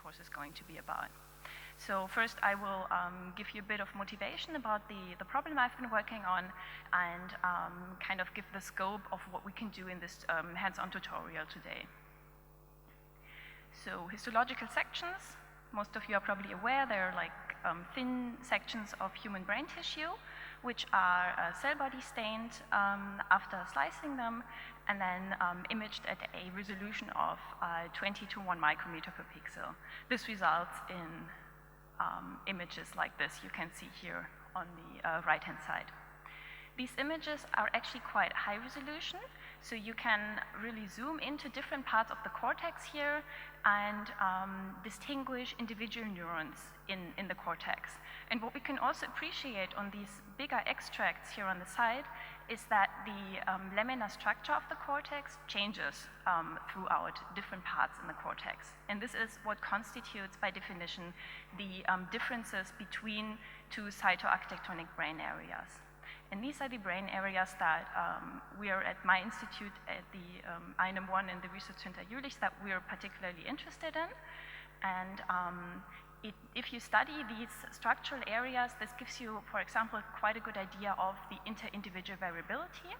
course is going to be about. So first I will give you a bit of motivation about the problem I've been working on and kind of give the scope of what we can do in this hands-on tutorial today. So histological sections, most of you are probably aware, they're like thin sections of human brain tissue which are cell body stained after slicing them and then imaged at a resolution of 20 to 1 micrometer per pixel. This results in images like this you can see here on the right-hand side. These images are actually quite high resolution, so you can really zoom into different parts of the cortex here and distinguish individual neurons in the cortex. And what we can also appreciate on these bigger extracts here on the side is that the laminar structure of the cortex changes throughout different parts in the cortex. And this is what constitutes, by definition, the differences between two cytoarchitectonic brain areas. And these are the brain areas that we are at my institute at the INM1 and the Research Center Jülich that we are particularly interested in. And if you study these structural areas, this gives you, for example, quite a good idea of the inter-individual variability.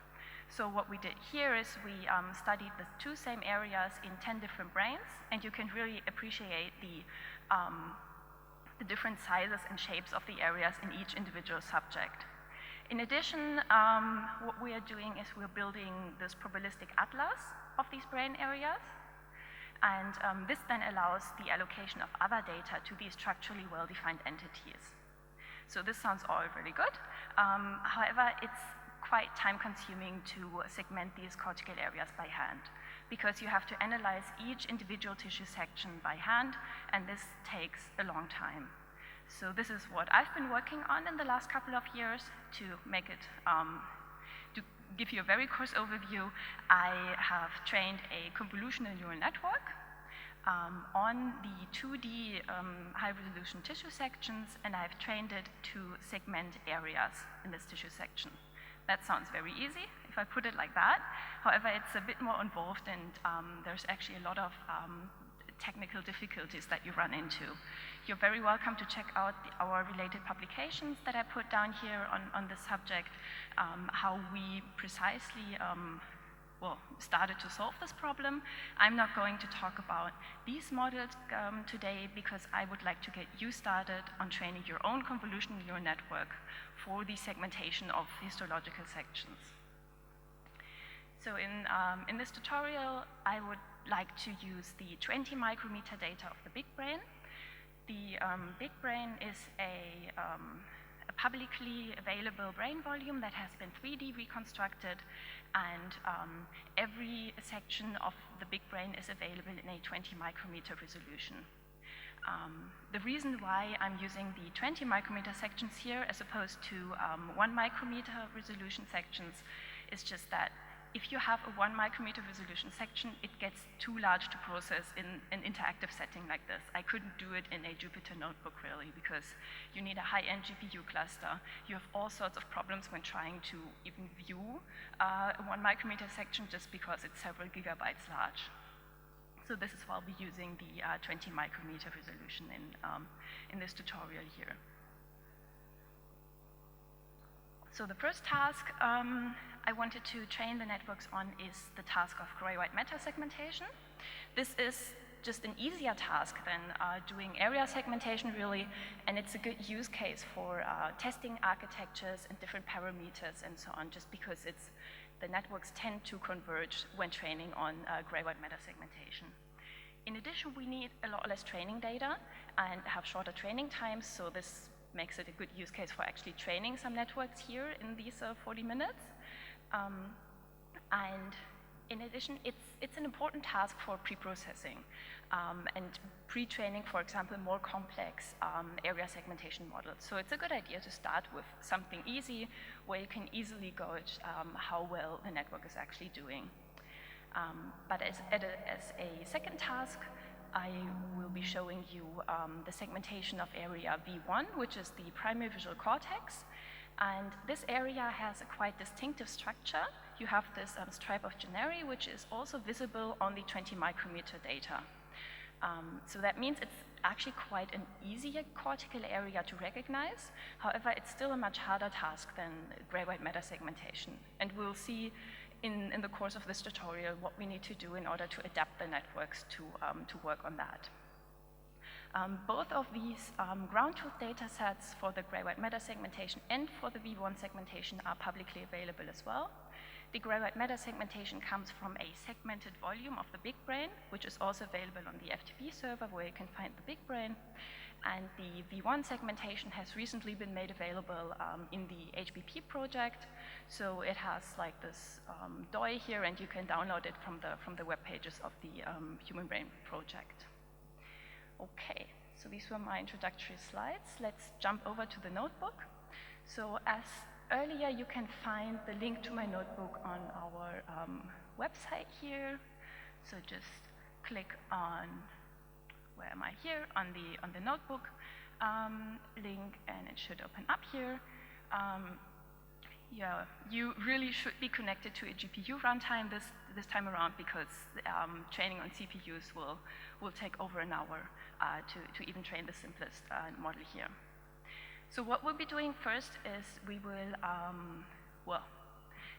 So what we did here is we studied the two same areas in 10 different brains, and you can really appreciate the different sizes and shapes of the areas in each individual subject. In addition, what we are doing is we're building this probabilistic atlas of these brain areas. And this then allows the allocation of other data to these structurally well-defined entities. So this sounds all really good. However, it's quite time-consuming to segment these cortical areas by hand because you have to analyze each individual tissue section by hand, and this takes a long time. So this is what I've been working on in the last couple of years to make it, to give you a very coarse overview. I have trained a convolutional neural network on the 2D high-resolution tissue sections, and I've trained it to segment areas in this tissue section. That sounds very easy if I put it like that. However, it's a bit more involved, and there's actually a lot of technical difficulties that you run into. You're very welcome to check out our related publications that I put down here on this subject, how we precisely started to solve this problem. I'm not going to talk about these models today because I would like to get you started on training your own convolutional neural network for the segmentation of histological sections. So in this tutorial, I would like to use the 20 micrometer data of the big brain. The big brain is a publicly available brain volume that has been 3D reconstructed, and every section of the big brain is available in a 20 micrometer resolution. The reason why I'm using the 20 micrometer sections here as opposed to 1 micrometer resolution sections is just that if you have a 1 micrometer resolution section, it gets too large to process in an interactive setting like this. I couldn't do it in a Jupyter notebook really because you need a high-end GPU cluster. You have all sorts of problems when trying to even view a 1 micrometer section just because it's several gigabytes large. So this is why I'll be using the 20 micrometer resolution in this tutorial here. So the first task I wanted to train the networks on is the task of gray-white matter segmentation. This is just an easier task than doing area segmentation really, and it's a good use case for testing architectures and different parameters and so on, just because the networks tend to converge when training on gray-white matter segmentation. In addition, we need a lot less training data and have shorter training times, so this makes it a good use case for actually training some networks here in these 40 minutes. And in addition, it's an important task for pre-processing and pre-training, for example, more complex area segmentation models. So it's a good idea to start with something easy where you can easily gauge how well the network is actually doing. But as a second task, I will be showing you the segmentation of area V1, which is the primary visual cortex. And this area has a quite distinctive structure. You have this stripe of generi, which is also visible on the 20 micrometer data. So that means it's actually quite an easier cortical area to recognize. However, it's still a much harder task than gray-white matter segmentation. And we'll see in the course of this tutorial what we need to do in order to adapt the networks to work on that. Both of these ground truth data sets for the gray-white matter segmentation and for the V1 segmentation are publicly available as well. The gray-white matter segmentation comes from a segmented volume of the big brain, which is also available on the FTP server where you can find the big brain. And the V1 segmentation has recently been made available in the HBP project. So it has like this DOI here, and you can download it from the web pages of the Human Brain project. Okay, so these were my introductory slides. Let's jump over to the notebook. So as earlier, you can find the link to my notebook on our website here. So just click on, where am I here? On the notebook link, and it should open up here. Yeah, you really should be connected to a GPU runtime this time around, because training on CPUs will take over an hour to even train the simplest model here. So what we'll be doing first is we will,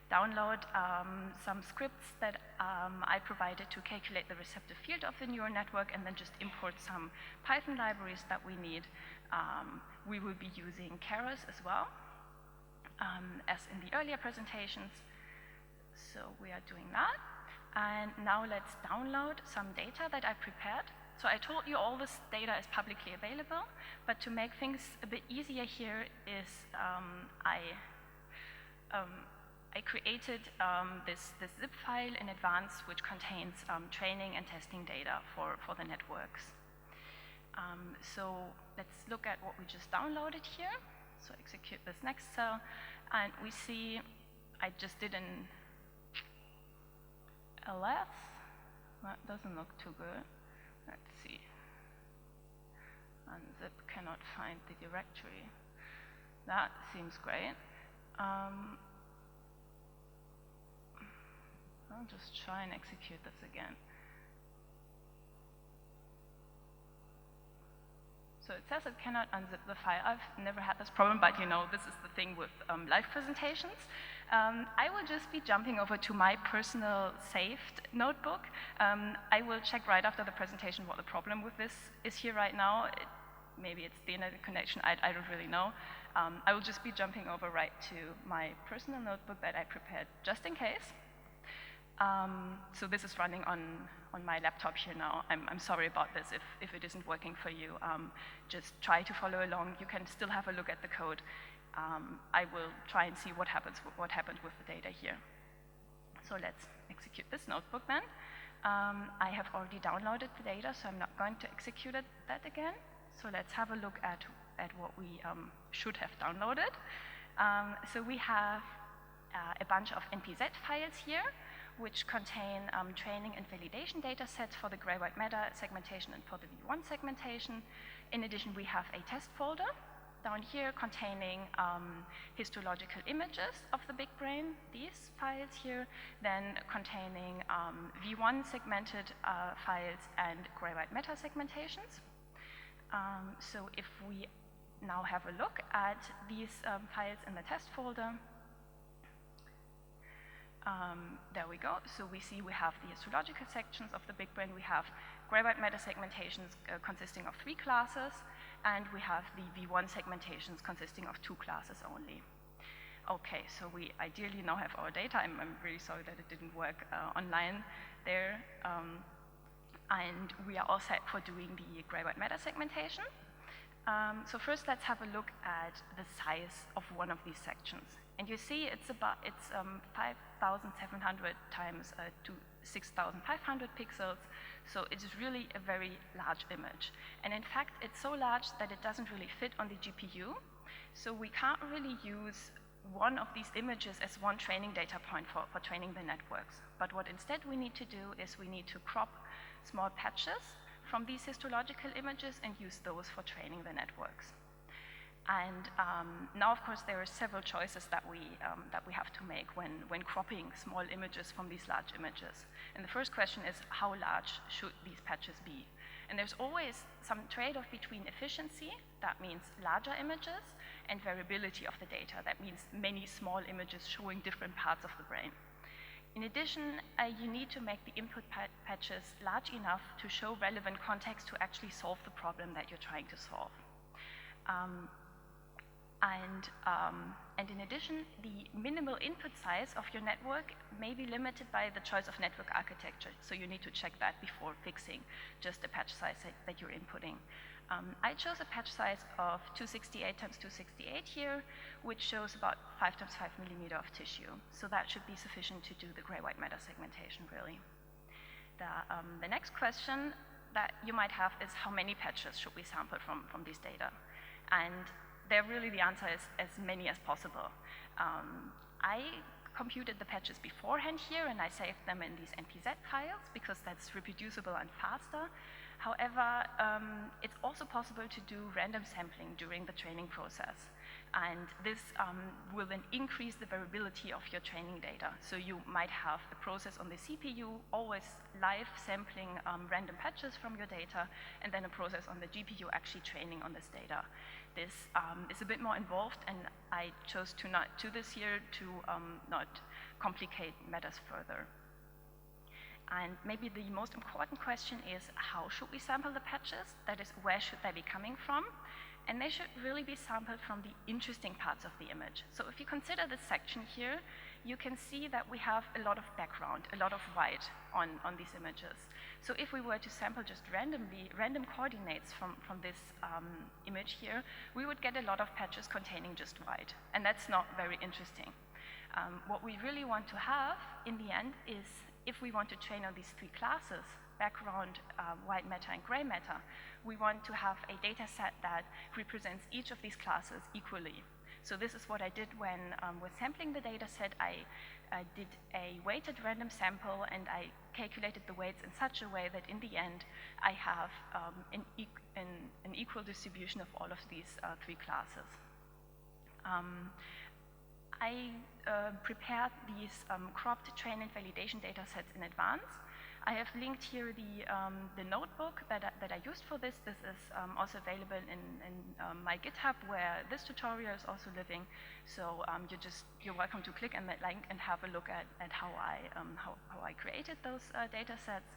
download some scripts that I provided to calculate the receptive field of the neural network, and then just import some Python libraries that we need. We will be using Keras as well, as in the earlier presentations. So we are doing that. And now let's download some data that I prepared. So I told you all this data is publicly available, but to make things a bit easier here is I created this zip file in advance, which contains training and testing data for the networks. So let's look at what we just downloaded here. So execute this next cell, and we see I just did an ls. That doesn't look too good. Let's see. Unzip cannot find the directory. That seems great. I'll just try and execute this again. So it says it cannot unzip the file. I've never had this problem, but you know, this is the thing with live presentations. I will just be jumping over to my personal saved notebook. I will check right after the presentation what the problem with this is here right now. Maybe it's the internet connection, I don't really know. I will just be jumping over right to my personal notebook that I prepared just in case. So this is running on my laptop here now. I'm sorry about this if it isn't working for you. Just try to follow along. You can still have a look at the code. I will try and see what happened with the data here. So let's execute this notebook then. I have already downloaded the data, so I'm not going to execute that again. So let's have a look at what we should have downloaded. So we have a bunch of NPZ files here, which contain training and validation data sets for the gray-white matter segmentation and for the V1 segmentation. In addition, we have a test folder down here containing histological images of the big brain, these files here, then containing V1 segmented files and gray-white matter segmentations. So if we now have a look at these files in the test folder, there we go. So we see we have the histological sections of the big brain. We have gray-white matter segmentations consisting of 3 classes, and we have the V1 segmentations consisting of 2 classes only. Okay, so we ideally now have our data. I'm really sorry that it didn't work online there. And we are all set for doing the gray-white matter segmentation. So first, let's have a look at the size of one of these sections. And you see it's 5,700 times to 6,500 pixels. So it's really a very large image. And in fact, it's so large that it doesn't really fit on the GPU. So we can't really use one of these images as one training data point for training the networks. But what instead we need to do is we need to crop small patches from these histological images and use those for training the networks. And now, of course, there are several choices that we have to make when cropping small images from these large images. And the first question is, how large should these patches be? And there's always some trade-off between efficiency, that means larger images, and variability of the data, that means many small images showing different parts of the brain. In addition, you need to make the input patches large enough to show relevant context to actually solve the problem that you're trying to solve. And in addition, the minimal input size of your network may be limited by the choice of network architecture. So you need to check that before fixing just the patch size that you're inputting. I chose a patch size of 268 times 268 here, which shows about 5 times 5 millimeter of tissue. So that should be sufficient to do the gray-white matter segmentation, really. The next question that you might have is how many patches should we sample from this data? And there really the answer is as many as possible. I computed the patches beforehand here and I saved them in these NPZ files because that's reproducible and faster. However, it's also possible to do random sampling during the training process. And this will then increase the variability of your training data. So you might have a process on the CPU always live sampling random patches from your data, and then a process on the GPU actually training on this data. This is a bit more involved, and I chose to not do this here to not complicate matters further. And maybe the most important question is, how should we sample the patches? That is, where should they be coming from? And they should really be sampled from the interesting parts of the image. So if you consider this section here, you can see that we have a lot of background, a lot of white on these images. So if we were to sample just randomly, random coordinates from this image here, we would get a lot of patches containing just white. And that's not very interesting. What we really want to have in the end is, if we want to train on these three classes, background, white matter, and gray matter, we want to have a data set that represents each of these classes equally. So this is what I did when with sampling the data set. I did a weighted random sample and I calculated the weights in such a way that in the end I have an equal distribution of all of these three classes. I prepared these cropped train and validation data sets in advance. I have linked here the notebook that I used for this. This is also available in my GitHub, where this tutorial is also living. So you're welcome to click on that link and have a look at how I created those data sets.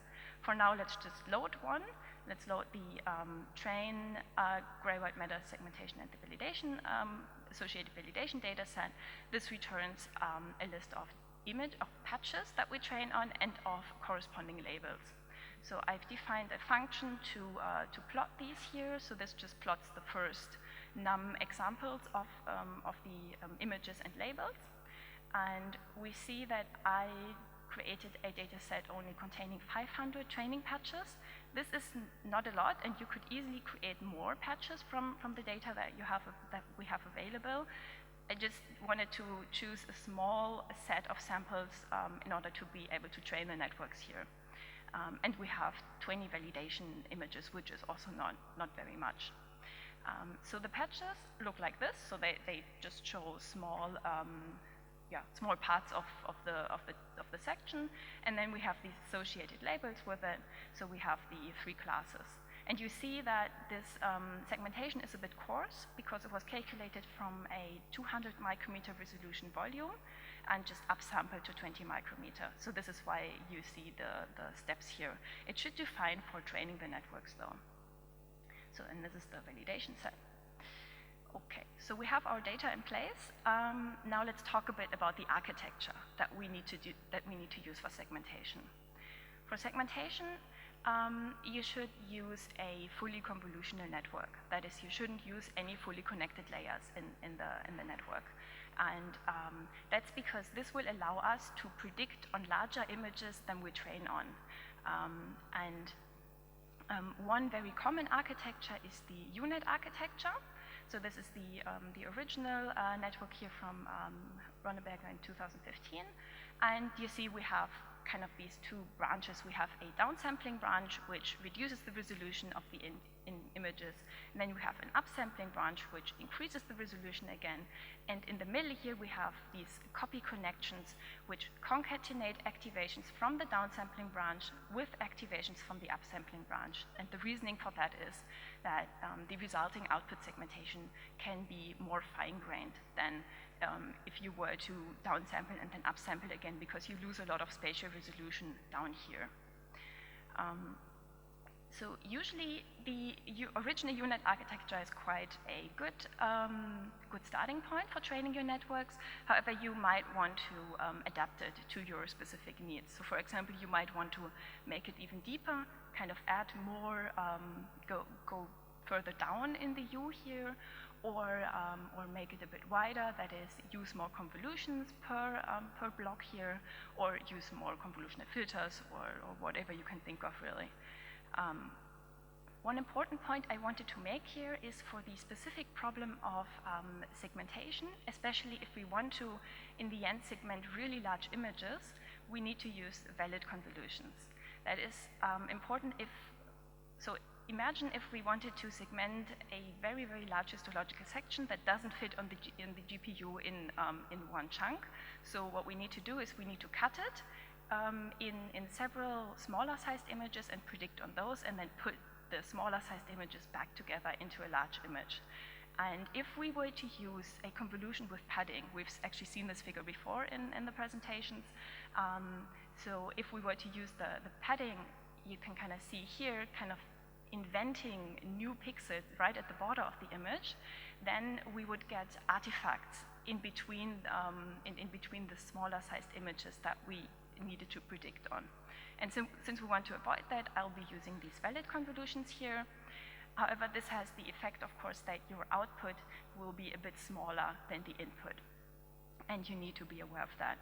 For now, let's just load one. Let's load the train gray-white matter segmentation and the validation associated validation data set. This returns a list of patches that we train on and of corresponding labels. So I've defined a function to plot these here. So this just plots the first num examples of the images and labels. And we see that I created a data set only containing 500 training patches. This is not a lot, and you could easily create more patches from the data that we have available. I just wanted to choose a small set of samples in order to be able to train the networks here. And we have 20 validation images, which is also not very much. So the patches look like this. So they just show small parts of the section, and then we have these associated labels with it. So we have the three classes. And you see that this segmentation is a bit coarse because it was calculated from a 200 micrometer resolution volume and just upsampled to 20 micrometer. So this is why you see the steps here. It should do fine for training the networks though. So, and this is the validation set. Okay, so we have our data in place. Now let's talk a bit about the architecture that we need to use for segmentation. For segmentation, you should use a fully convolutional network. That is, you shouldn't use any fully connected layers in the network. And that's because this will allow us to predict on larger images than we train on. One very common architecture is the UNet architecture. So this is the original network here from Ronneberger in 2015. And you see we have kind of these two branches. We have a downsampling branch, which reduces the resolution of the images. And then we have an upsampling branch, which increases the resolution again. And in the middle here, we have these copy connections, which concatenate activations from the downsampling branch with activations from the upsampling branch. And the reasoning for that is that the resulting output segmentation can be more fine-grained than if you were to downsample and then upsample again, because you lose a lot of spatial resolution down here. So usually the original UNet architecture is quite a good starting point for training your networks. However, you might want to adapt it to your specific needs. So for example, you might want to make it even deeper, kind of add more, go further down in the U here, or make it a bit wider, that is, use more convolutions per block here, or use more convolutional filters, or whatever you can think of, really. One important point I wanted to make here is for the specific problem of segmentation, especially if we want to, in the end, segment really large images, we need to use valid convolutions. That is important so imagine if we wanted to segment a very, very large histological section that doesn't fit in the GPU in one chunk. So what we need to do is we need to cut it in several smaller sized images and predict on those, and then put the smaller sized images back together into a large image. And if we were to use a convolution with padding, we've actually seen this figure before in the presentations. So if we were to use the padding, you can kind of see here, kind of inventing new pixels right at the border of the image, then we would get artifacts in between the smaller sized images that we needed to predict on. And since we want to avoid that, I'll be using these valid convolutions here. However, this has the effect, of course, that your output will be a bit smaller than the input. And you need to be aware of that.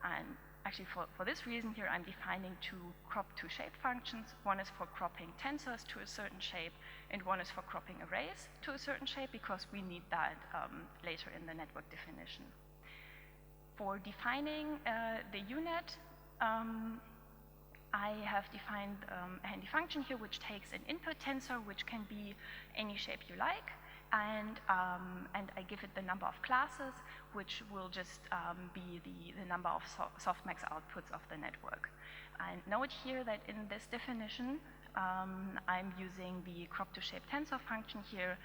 And actually, for this reason here, I'm defining two crop-to-shape functions. One is for cropping tensors to a certain shape, and one is for cropping arrays to a certain shape, because we need that later in the network definition. For defining the UNet, I have defined a handy function here which takes an input tensor, which can be any shape you like, and I give it the number of classes, which will just be the number of softmax outputs of the network. And note here that in this definition, I'm using the crop-to-shape tensor function here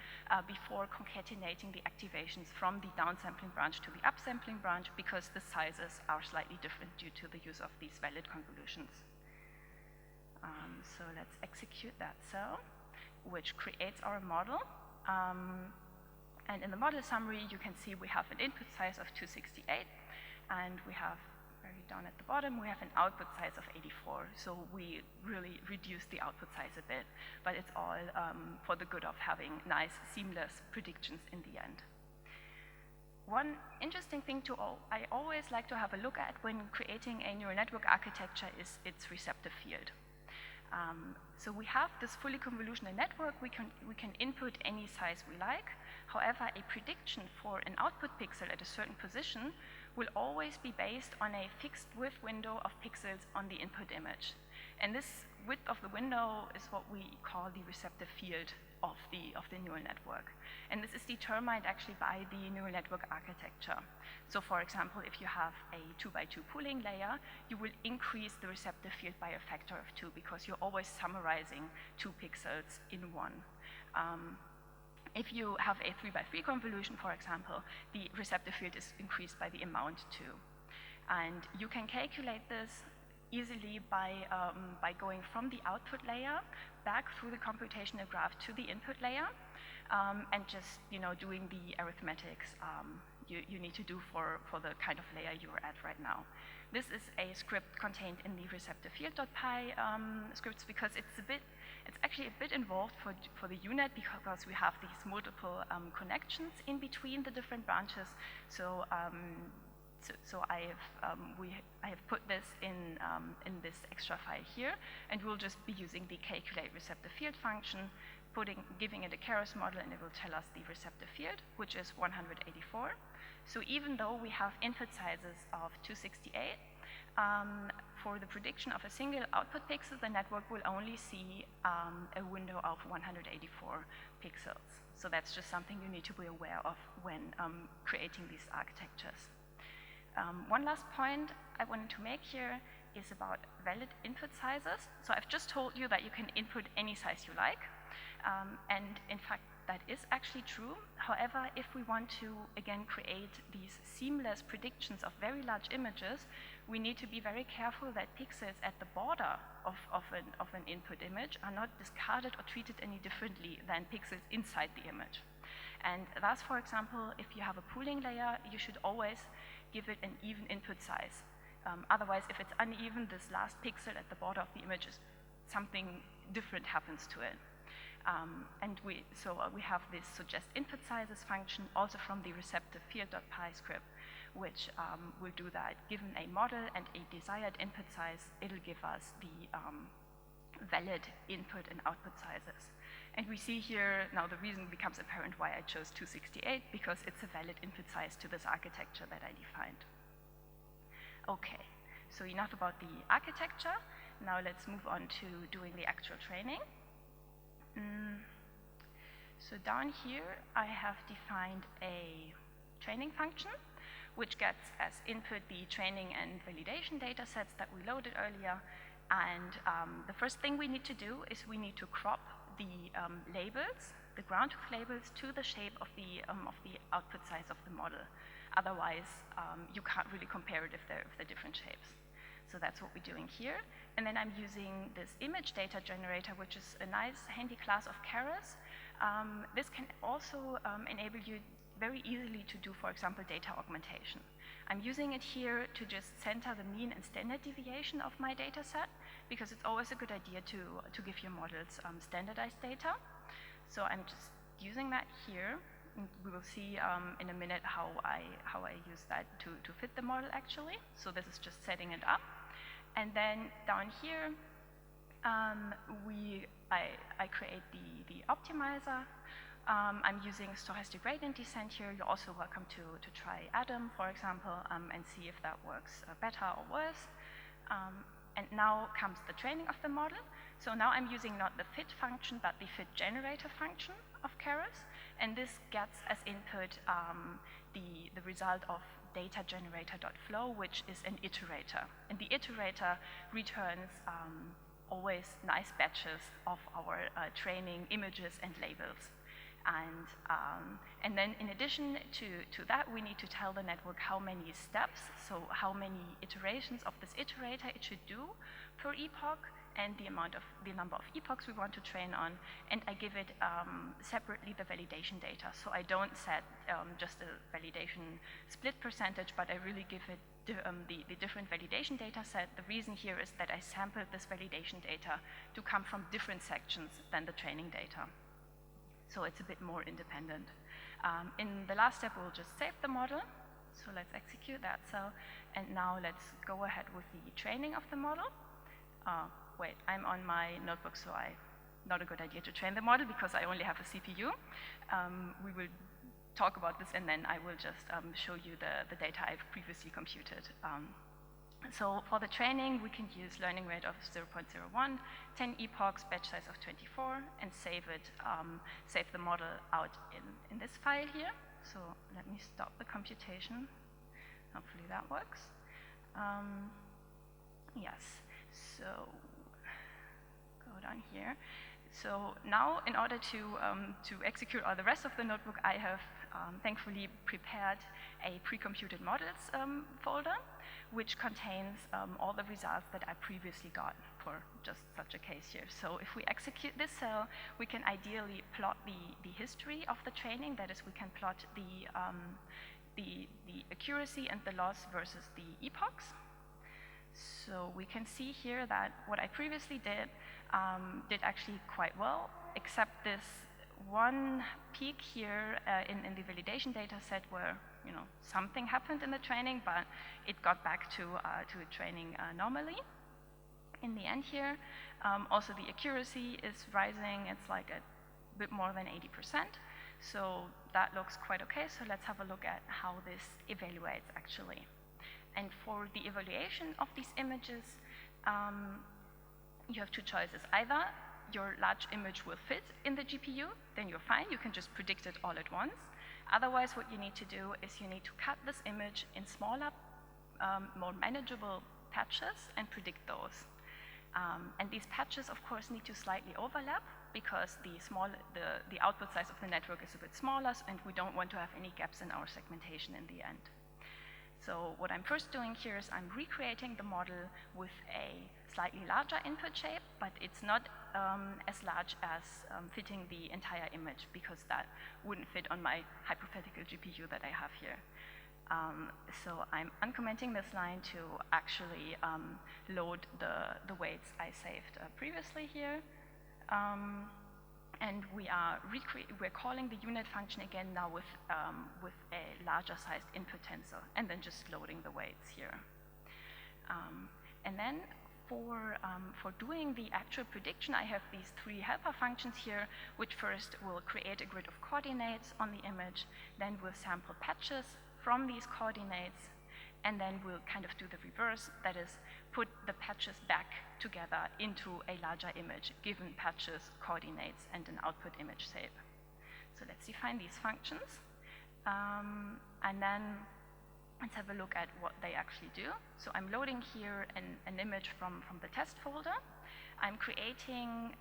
before concatenating the activations from the downsampling branch to the upsampling branch, because the sizes are slightly different due to the use of these valid convolutions. So let's execute that cell, which creates our model. And in the model summary, you can see we have an input size of 268, and we have, very down at the bottom, we have an output size of 84. So we really reduce the output size a bit, but it's all for the good of having nice, seamless predictions in the end. One interesting thing I always like to have a look at when creating a neural network architecture is its receptive field. So we have this fully convolutional network. We can input any size we like. However, a prediction for an output pixel at a certain position will always be based on a fixed width window of pixels on the input image. And this width of the window is what we call the receptive field of the neural network. And this is determined actually by the neural network architecture. So for example, if you have a 2x2 pooling layer, you will increase the receptive field by a factor of 2, because you're always summarizing 2 pixels in one. If you have a 3x3 convolution, for example, the receptive field is increased by the amount 2. And you can calculate this easily by going from the output layer back through the computational graph to the input layer, and just doing the arithmetics you need to do for the kind of layer you're at right now. This is a script contained in the receptive field.py scripts, because it's actually a bit involved for the UNet, because we have these multiple connections in between the different branches. So I have put this in this extra file here, and we'll just be using the calculate receptive field function, giving it a Keras model, and it will tell us the receptive field, which is 184. So even though we have input sizes of 268, For the prediction of a single output pixel, the network will only see a window of 184 pixels. So that's just something you need to be aware of when creating these architectures. One last point I wanted to make here is about valid input sizes. So I've just told you that you can input any size you like. And in fact, that is actually true. However, if we want to, again, create these seamless predictions of very large images, we need to be very careful that pixels at the border of an input image are not discarded or treated any differently than pixels inside the image. And thus, for example, if you have a pooling layer, you should always give it an even input size. Otherwise, if it's uneven, this last pixel at the border of the image is something different happens to it. So we have this suggest input sizes function also from the receptive field.py script, which will do that. Given a model and a desired input size, it'll give us the valid input and output sizes. And we see here, now the reason becomes apparent why I chose 268, because it's a valid input size to this architecture that I defined. Okay, so enough about the architecture. Now let's move on to doing the actual training. So down here, I have defined a training function, which gets as input the training and validation data sets that we loaded earlier. And the first thing we need to do is we need to crop the labels, the ground truth labels, to the shape of the output size of the model. Otherwise, you can't really compare it if they're different shapes. So that's what we're doing here. And then I'm using this image data generator, which is a nice handy class of Keras. This can also enable you very easily to do, for example, data augmentation. I'm using it here to just center the mean and standard deviation of my data set, because it's always a good idea to give your models standardized data. So I'm just using that here. And we will see in a minute how I use that to fit the model actually. So this is just setting it up. And then down here, I create the optimizer. I'm using stochastic gradient descent here. You're also welcome to try Adam, for example, and see if that works better or worse. And now comes the training of the model. So now I'm using not the fit function, but the fit generator function of Keras. And this gets as input the result of data generator.flow, which is an iterator. And the iterator returns always nice batches of our training images and labels. And then in addition to that, we need to tell the network how many steps, so how many iterations of this iterator it should do per epoch, and the number of epochs we want to train on, and I give it separately the validation data. So I don't set just a validation split percentage, but I really give it the different validation data set. The reason here is that I sampled this validation data to come from different sections than the training data. So it's a bit more independent. In the last step, we'll just save the model. So let's execute that cell. And now let's go ahead with the training of the model. Wait, I'm on my notebook, so not a good idea to train the model because I only have a CPU. We will talk about this, and then I will just show you the data I've previously computed. So for the training, we can use learning rate of 0.01, 10 epochs, batch size of 24, and save the model out in this file here. So let me stop the computation. Hopefully that works. Yes, so go down here. So now, in order to execute all the rest of the notebook, I have thankfully prepared a pre-computed models folder, which contains all the results that I previously got for just such a case here. So if we execute this cell, we can ideally plot the history of the training. That is, we can plot the accuracy and the loss versus the epochs. So we can see here that what I previously did actually quite well, except this one peak here in the validation data set where something happened in the training, but it got back to training normally. In the end here, also the accuracy is rising. It's like a bit more than 80%. So that looks quite okay. So let's have a look at how this evaluates actually. And for the evaluation of these images, you have two choices. Either your large image will fit in the GPU, then you're fine, you can just predict it all at once. Otherwise, what you need to do is you need to cut this image in smaller, more manageable patches and predict those. And these patches, of course, need to slightly overlap because the output size of the network is a bit smaller, and we don't want to have any gaps in our segmentation in the end. So what I'm first doing here is I'm recreating the model with a slightly larger input shape, but it's not as large as fitting the entire image, because that wouldn't fit on my hypothetical GPU that I have here. So I'm uncommenting this line to actually load the weights I saved previously here. And we're calling the unit function again now with a larger sized input tensor, and then just loading the weights here. And then for doing the actual prediction, I have these three helper functions here, which first will create a grid of coordinates on the image, then we'll sample patches from these coordinates, and then we'll kind of do the reverse, that is, put the patches back together into a larger image, given patches, coordinates, and an output image shape. So let's define these functions, and then let's have a look at what they actually do. So I'm loading here an image from the test folder. I'm creating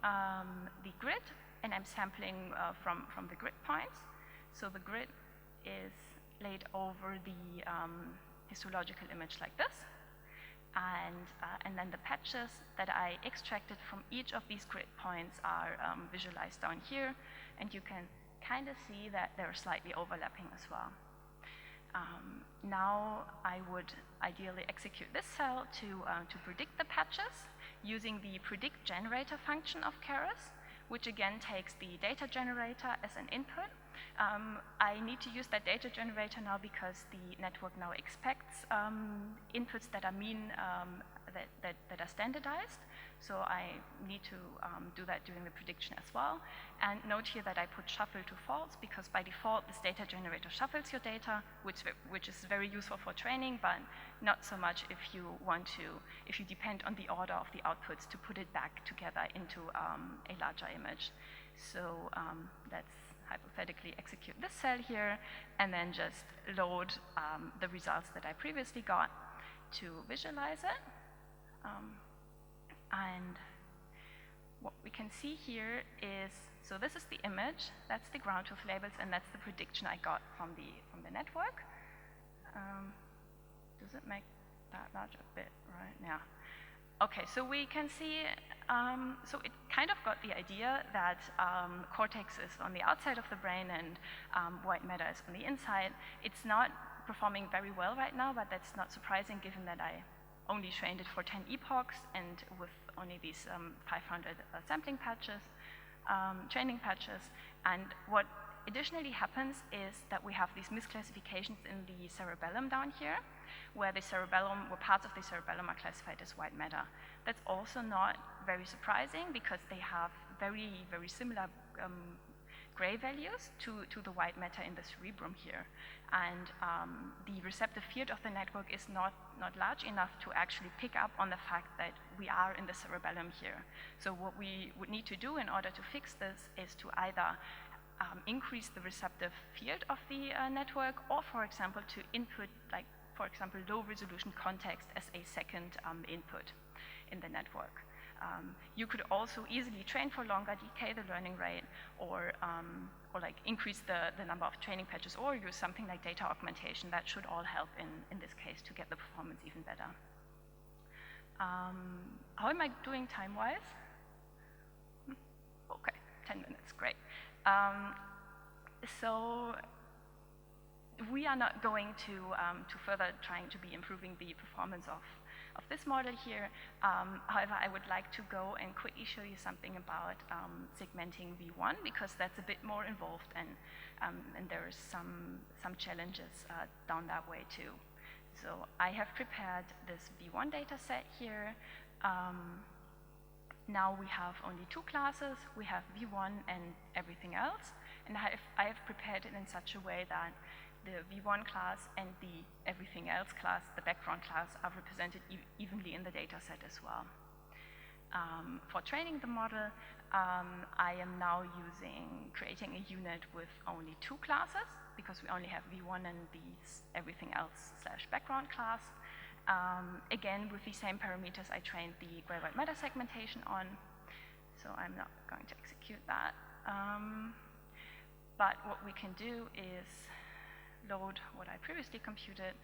the grid, and I'm sampling from the grid points. So the grid is laid over the histological image like this. And then the patches that I extracted from each of these grid points are visualized down here, and you can kind of see that they're slightly overlapping as well. Now I would ideally execute this cell to predict the patches using the predict generator function of Keras, which again takes the data generator as an input. I need to use that data generator now because the network now expects inputs that are that are standardized. So I need to do that during the prediction as well. And note here that I put shuffle to false, because by default this data generator shuffles your data, which is very useful for training, but not so much if you depend on the order of the outputs to put it back together into a larger image. So let's hypothetically execute this cell here, and then just load the results that I previously got to visualize it. And what we can see here is, so this is the image, that's the ground truth labels, and that's the prediction I got from the network. Does it make that large a bit, right? Yeah. Okay, so we can see, so it kind of got the idea that cortex is on the outside of the brain and white matter is on the inside. It's not performing very well right now, but that's not surprising given that I only trained it for 10 epochs and with only these 500 sampling patches, training patches. And what additionally happens is that we have these misclassifications in the cerebellum down here, where parts of the cerebellum are classified as white matter. That's also not very surprising because they have very, very similar gray values to the white matter in the cerebrum here. And the receptive field of the network is not large enough to actually pick up on the fact that we are in the cerebellum here. So what we would need to do in order to fix this is to either increase the receptive field of the network, or for example to input, like for example low resolution context as a second input in the network. You could also easily train for longer, decay the learning rate, or like increase the number of training patches, or use something like data augmentation. That should all help in this case to get the performance even better. How am I doing time-wise? Okay, 10 minutes, great. So we are not going to further trying to be improving the performance of this model here. However, I would like to go and quickly show you something about segmenting V1, because that's a bit more involved, and there's some challenges down that way too. So I have prepared this V1 data set here. Now we have only two classes. We have V1 and everything else. And I have prepared it in such a way that the V1 class and the everything else class, the background class, are represented evenly in the data set as well. For training the model, I am now creating a unit with only 2 classes, because we only have V1 and the everything else / background class. Again, with the same parameters I trained the gray-white matter segmentation on, so I'm not going to execute that. But what we can do is load what I previously computed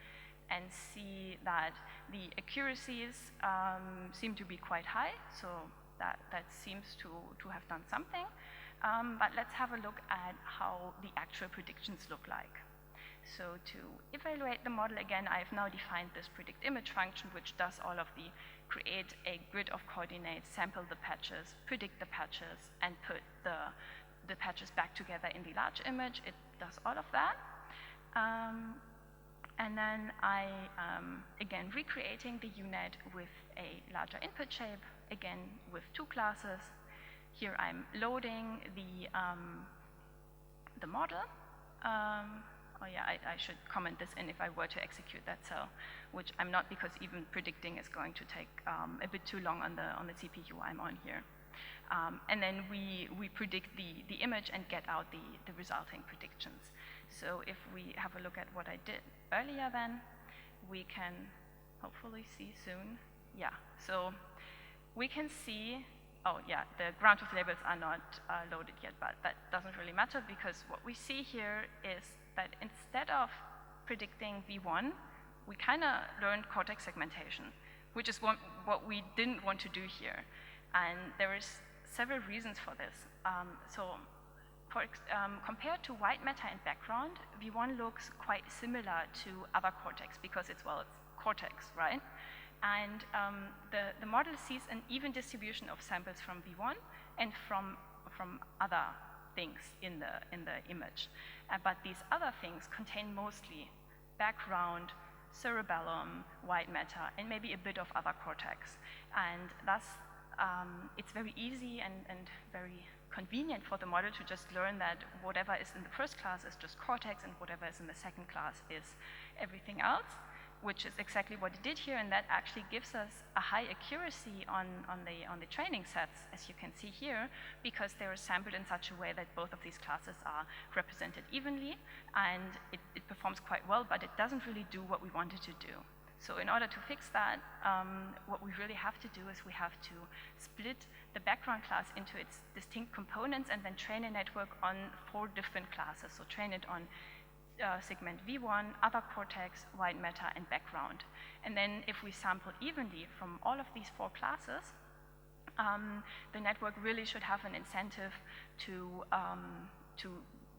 and see that the accuracies seem to be quite high, so that seems to have done something. But let's have a look at how the actual predictions look like. So to evaluate the model, again, I've now defined this predict image function, which does all of the create a grid of coordinates, sample the patches, predict the patches, and put the patches back together in the large image. It does all of that. And then I, again, recreating the unit with a larger input shape, again, with 2 classes. Here I'm loading the model. Oh yeah, I should comment this in if I were to execute that cell, which I'm not, because even predicting is going to take a bit too long on the CPU I'm on here. And then we predict the image and get out the resulting predictions. So if we have a look at what I did earlier, then we can hopefully see soon. Yeah, so we can see, oh yeah, the ground truth labels are not loaded yet, but that doesn't really matter, because what we see here is that instead of predicting V1, we kind of learned cortex segmentation, which is what we didn't want to do here. And there is several reasons for this. Compared to white matter and background, V1 looks quite similar to other cortex, because it's cortex, right? And the model sees an even distribution of samples from V1 and from other things in the image. But these other things contain mostly background, cerebellum, white matter, and maybe a bit of other cortex. And thus, it's very easy and very convenient for the model to just learn that whatever is in the first class is just cortex, and whatever is in the second class is everything else, which is exactly what it did here, and that actually gives us a high accuracy on the training sets, as you can see here, because they are sampled in such a way that both of these classes are represented evenly, and it performs quite well, but it doesn't really do what we wanted to do. So in order to fix that, what we really have to do is we have to split the background class into its distinct components and then train a network on 4 different classes. So train it on segment V1, other cortex, white matter, and background. And then if we sample evenly from all of these 4 classes, the network really should have an incentive to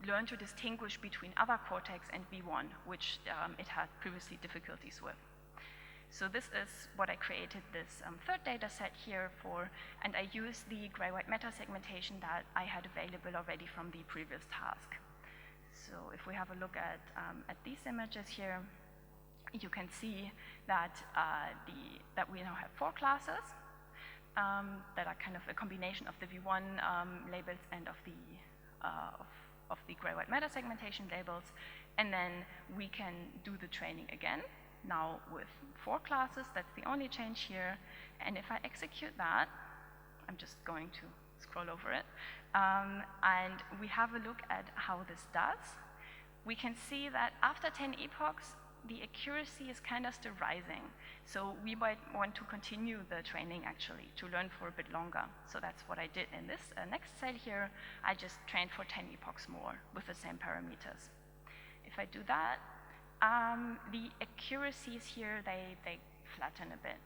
learn to distinguish between other cortex and V1, which it had previously difficulties with. So this is what I created this third data set here for, and I used the gray-white matter segmentation that I had available already from the previous task. So if we have a look at these images here, you can see that that we now have 4 classes that are kind of a combination of the V1 labels and of the gray-white matter segmentation labels, and then we can do the training again. Now with 4 classes, that's the only change here. And if I execute that, I'm just going to scroll over it, and we have a look at how this does. We can see that after 10 epochs, the accuracy is kind of still rising. So we might want to continue the training actually to learn for a bit longer. So that's what I did in this next cell here. I just trained for 10 epochs more with the same parameters. If I do that, the accuracies here, they flatten a bit.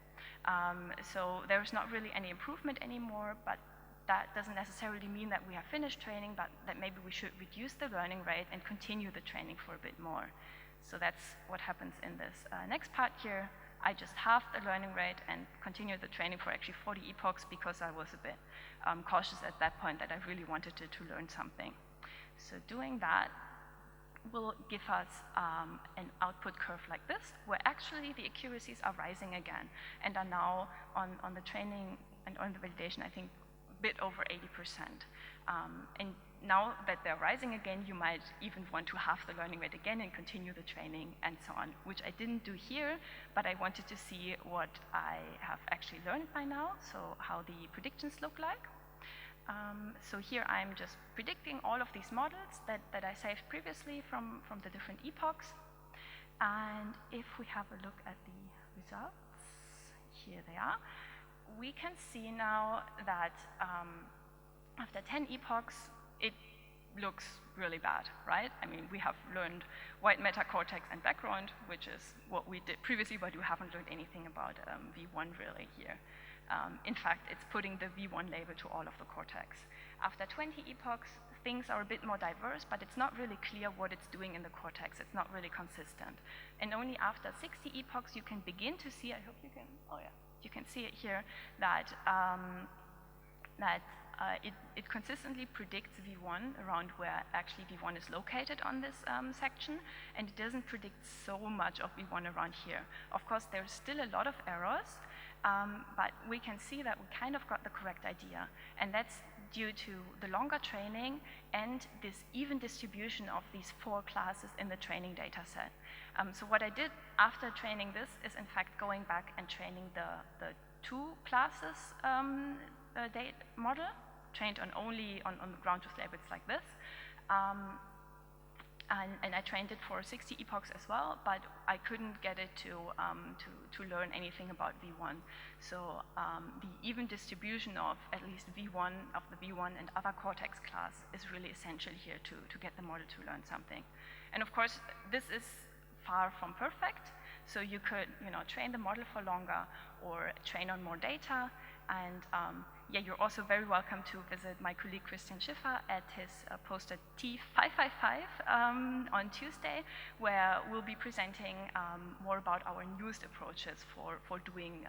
So there's not really any improvement anymore, but that doesn't necessarily mean that we have finished training, but that maybe we should reduce the learning rate and continue the training for a bit more. So that's what happens in this next part here. I just halved the learning rate and continued the training for actually 40 epochs, because I was a bit cautious at that point that I really wanted to learn something. So doing that will give us an output curve like this, where actually the accuracies are rising again and are now on the training and on the validation, I think, a bit over 80%. And now that they're rising again, you might even want to halve the learning rate again and continue the training and so on, which I didn't do here, but I wanted to see what I have actually learned by now, so how the predictions look like. So here I'm just predicting all of these models that I saved previously from the different epochs. And if we have a look at the results, here they are, we can see now that after 10 epochs, it looks really bad, right? I mean, we have learned white matter, cortex, and background, which is what we did previously, but we haven't learned anything about V1 really here. In fact, it's putting the V1 label to all of the cortex. After 20 epochs, things are a bit more diverse, but it's not really clear what it's doing in the cortex. It's not really consistent. And only after 60 epochs, you can begin to see, I hope you can, oh yeah, you can see it here, that it consistently predicts V1 around where actually V1 is located on this section, and it doesn't predict so much of V1 around here. Of course, there's still a lot of errors, but we can see that we kind of got the correct idea, and that's due to the longer training and this even distribution of these 4 classes in the training data set. So what I did after training this is in fact going back and training the 2 classes model, trained on only on ground truth labels like this. And I trained it for 60 epochs as well, but I couldn't get it to learn anything about V1. So the even distribution of at least V1 of the V1 and other cortex class is really essential here to get the model to learn something. And of course, this is far from perfect. So you could, train the model for longer or train on more data. And yeah, you're also very welcome to visit my colleague Christian Schiffer at his poster T555 on Tuesday, where we'll be presenting more about our newest approaches for doing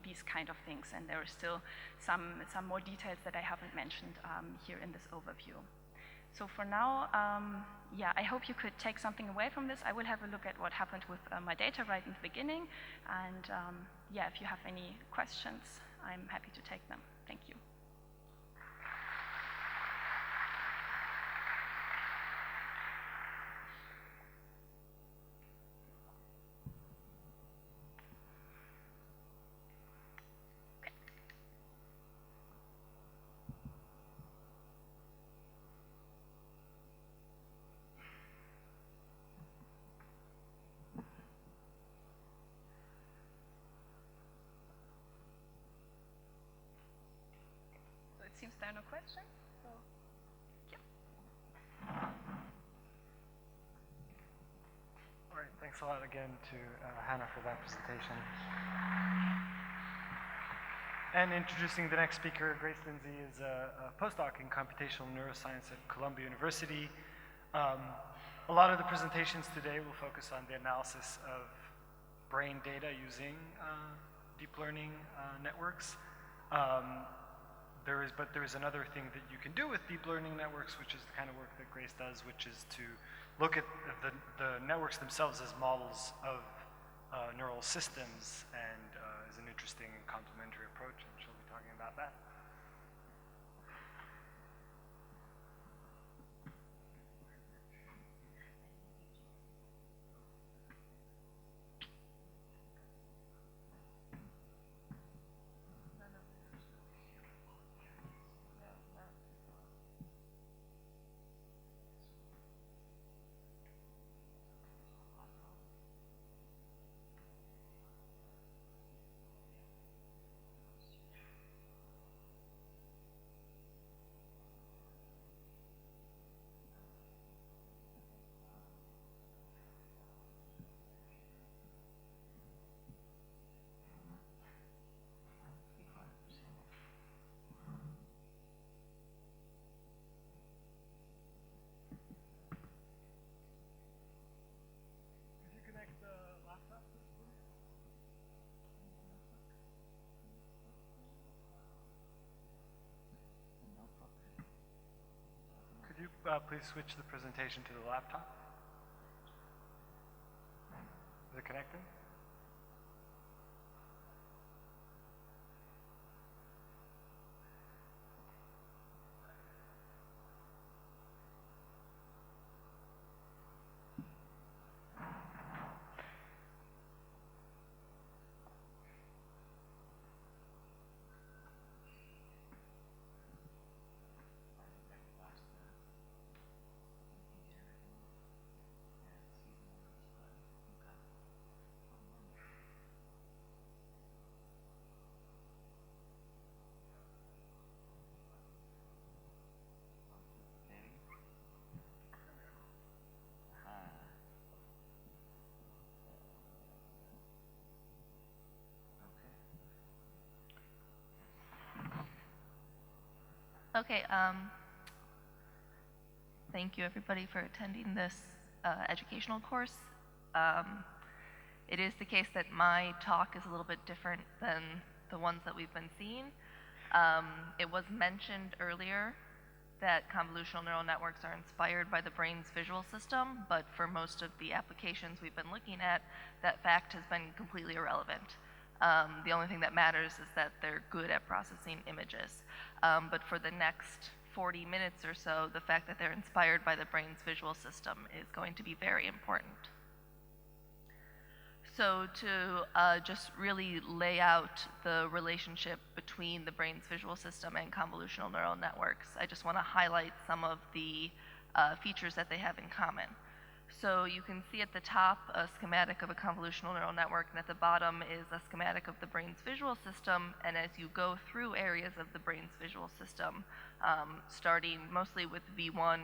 these kind of things. And there are still some more details that I haven't mentioned here in this overview. So for now, yeah, I hope you could take something away from this. I will have a look at what happened with my data right in the beginning. And yeah, if you have any questions, I'm happy to take them. Thank you. Seems there are no questions, so yeah. All right, thanks a lot again to Hannah for that presentation. And introducing the next speaker, Grace Lindsay is a postdoc in computational neuroscience at Columbia University. A lot of the presentations today will focus on the analysis of brain data using deep learning networks. There is another thing that you can do with deep learning networks, which is the kind of work that Grace does, which is to look at the networks themselves as models of neural systems, and is an interesting and complementary approach, and she'll be talking about that. Please switch the presentation to the laptop. Is it connected? Okay, thank you everybody for attending this educational course. It is the case that my talk is a little bit different than the ones that we've been seeing. It was mentioned earlier that convolutional neural networks are inspired by the brain's visual system, but for most of the applications we've been looking at, that fact has been completely irrelevant. The only thing that matters is that they're good at processing images. But for the next 40 minutes or so, the fact that they're inspired by the brain's visual system is going to be very important. So to just really lay out the relationship between the brain's visual system and convolutional neural networks, I just want to highlight some of the features that they have in common. So you can see at the top a schematic of a convolutional neural network, and at the bottom is a schematic of the brain's visual system. And as you go through areas of the brain's visual system, starting mostly with V1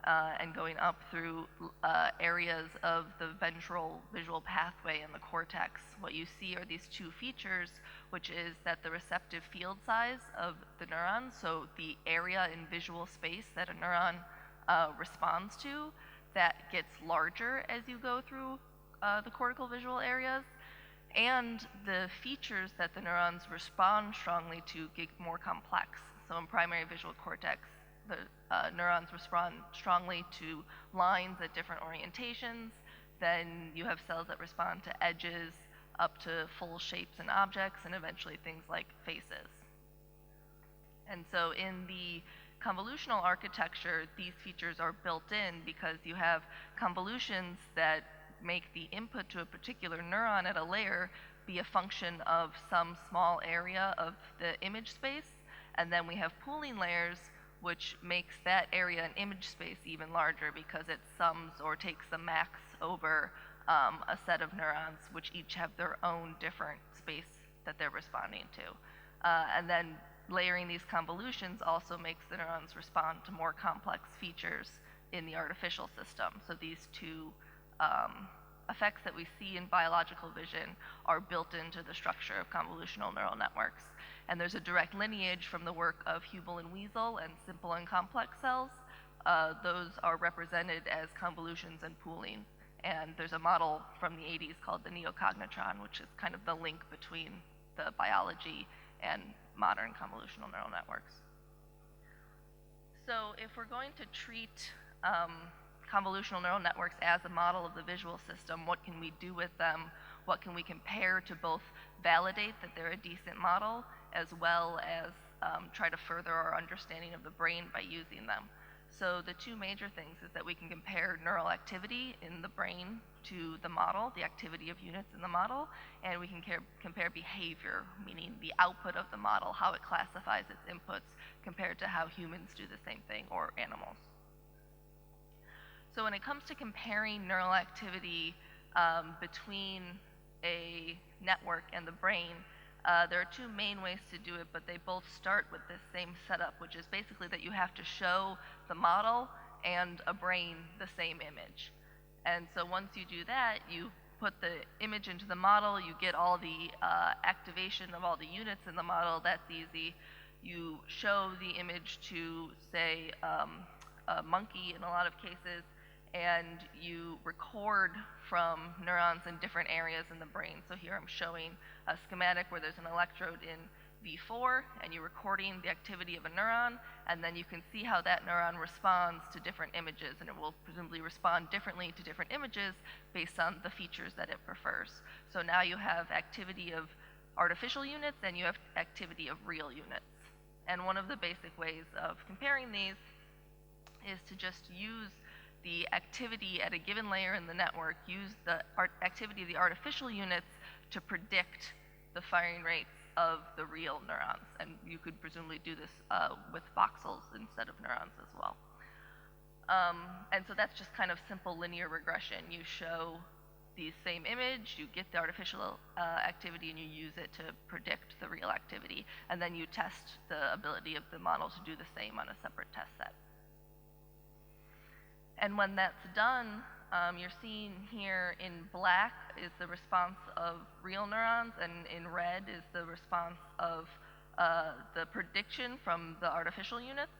and going up through areas of the ventral visual pathway in the cortex, what you see are these two features, which is that the receptive field size of the neuron, so the area in visual space that a neuron responds to, that gets larger as you go through the cortical visual areas, and the features that the neurons respond strongly to get more complex. So in primary visual cortex, the neurons respond strongly to lines at different orientations. Then you have cells that respond to edges up to full shapes and objects, and eventually things like faces. And so in the convolutional architecture, these features are built in because you have convolutions that make the input to a particular neuron at a layer be a function of some small area of the image space, and then we have pooling layers which makes that area in image space even larger because it sums or takes the max over a set of neurons which each have their own different space that they're responding to. And then layering these convolutions also makes the neurons respond to more complex features in the artificial system. So these two effects that we see in biological vision are built into the structure of convolutional neural networks. And there's a direct lineage from the work of Hubel and Wiesel and simple and complex cells. Those are represented as convolutions and pooling. And there's a model from the 80s called the neocognitron, which is kind of the link between the biology and modern convolutional neural networks. So if we're going to treat convolutional neural networks as a model of the visual system, what can we do with them? What can we compare to both validate that they're a decent model as well as try to further our understanding of the brain by using them? So the two major things is that we can compare neural activity in the brain to the model, the activity of units in the model, and we can compare behavior, meaning the output of the model, how it classifies its inputs compared to how humans do the same thing or animals. So when it comes to comparing neural activity between a network and the brain, there are two main ways to do it, but they both start with this same setup, which is basically that you have to show the model and a brain the same image. And so once you do that, you put the image into the model, you get all the activation of all the units in the model, that's easy. You show the image to, say, a monkey in a lot of cases, and you record from neurons in different areas in the brain. So here I'm showing a schematic where there's an electrode in V4, and you're recording the activity of a neuron, and then you can see how that neuron responds to different images, and it will presumably respond differently to different images based on the features that it prefers. So now you have activity of artificial units, and you have activity of real units. And one of the basic ways of comparing these is to just use the activity at a given layer in the network, use the activity of the artificial units to predict the firing rates of the real neurons. And you could presumably do this with voxels instead of neurons as well. And so that's just kind of simple linear regression. You show the same image, you get the artificial activity, and you use it to predict the real activity. And then you test the ability of the model to do the same on a separate test set. And when that's done, you're seeing here in black is the response of real neurons, and in red is the response of the prediction from the artificial units.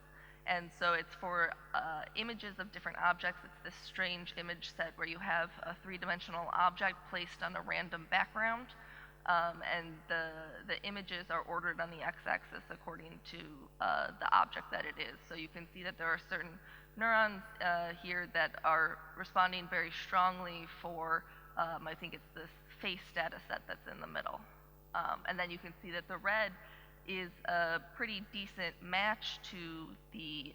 And so it's for images of different objects. It's this strange image set where you have a three-dimensional object placed on a random background. And the images are ordered on the x-axis according to the object that it is. So you can see that there are certain neurons here that are responding very strongly for, I think it's this face data set that's in the middle. And then you can see that the red is a pretty decent match to the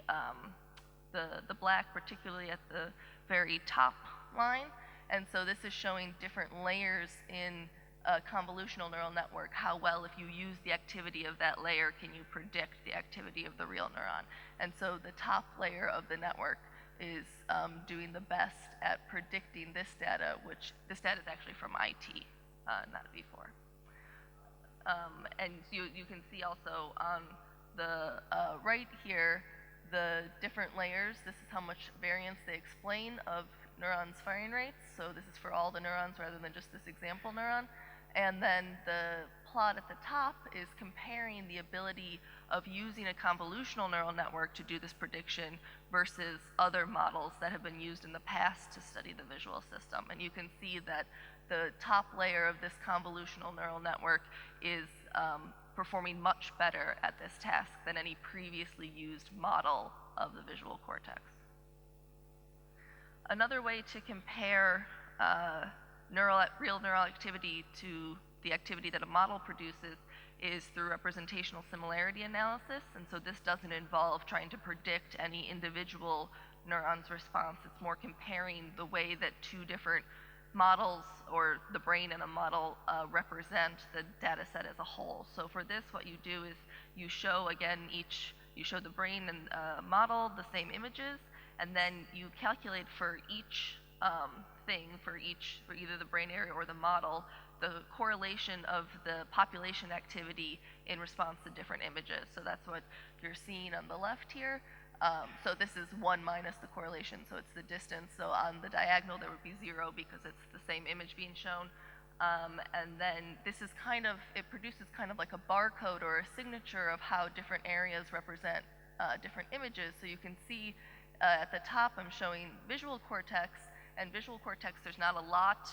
black, particularly at the very top line. And so this is showing different layers in a convolutional neural network, how well, if you use the activity of that layer, can you predict the activity of the real neuron. And so the top layer of the network is doing the best at predicting this data, which this data is actually from IT, not V4. And you can see also on the right here, the different layers. This is how much variance they explain of neurons' firing rates. So this is for all the neurons rather than just this example neuron. And then the plot at the top is comparing the ability of using a convolutional neural network to do this prediction versus other models that have been used in the past to study the visual system. And you can see that the top layer of this convolutional neural network is performing much better at this task than any previously used model of the visual cortex. Another way to compare real neural activity to the activity that a model produces is through representational similarity analysis. And so this doesn't involve trying to predict any individual neuron's response. It's more comparing the way that two different models, or the brain and a model, represent the data set as a whole. So for this, what you do is you show, again, you show the brain and model the same images, and then you calculate for each thing, for either the brain area or the model, the correlation of the population activity in response to different images. So that's what you're seeing on the left here. So this is 1 minus the correlation, so it's the distance. So on the diagonal, there would be 0 because it's the same image being shown. And then this is it produces kind of like a barcode or a signature of how different areas represent different images. So you can see at the top, I'm showing visual cortex. And visual cortex, there's not a lot,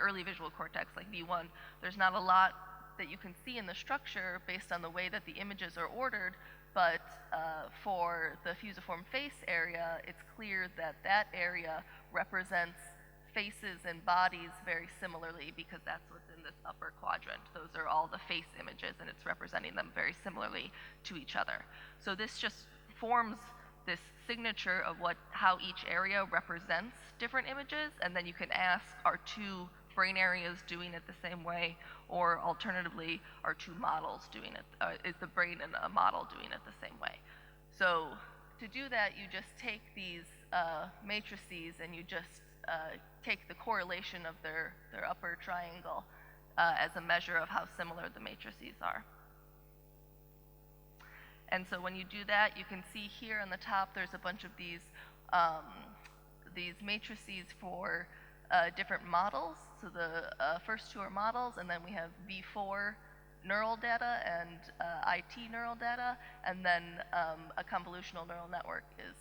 early visual cortex, like V1, there's not a lot that you can see in the structure based on the way that the images are ordered, but for the fusiform face area, it's clear that that area represents faces and bodies very similarly because that's what's in this upper quadrant. Those are all the face images, and it's representing them very similarly to each other. So this just forms this signature of how each area represents different images, and then you can ask, are two brain areas doing it the same way, or alternatively, are two models doing it, is the brain and a model doing it the same way? So to do that, you just take these matrices and you just take the correlation of their upper triangle as a measure of how similar the matrices are. And so when you do that, you can see here on the top, there's a bunch of these matrices for different models. So the first two are models, and then we have V4 neural data and IT neural data, and then a convolutional neural network is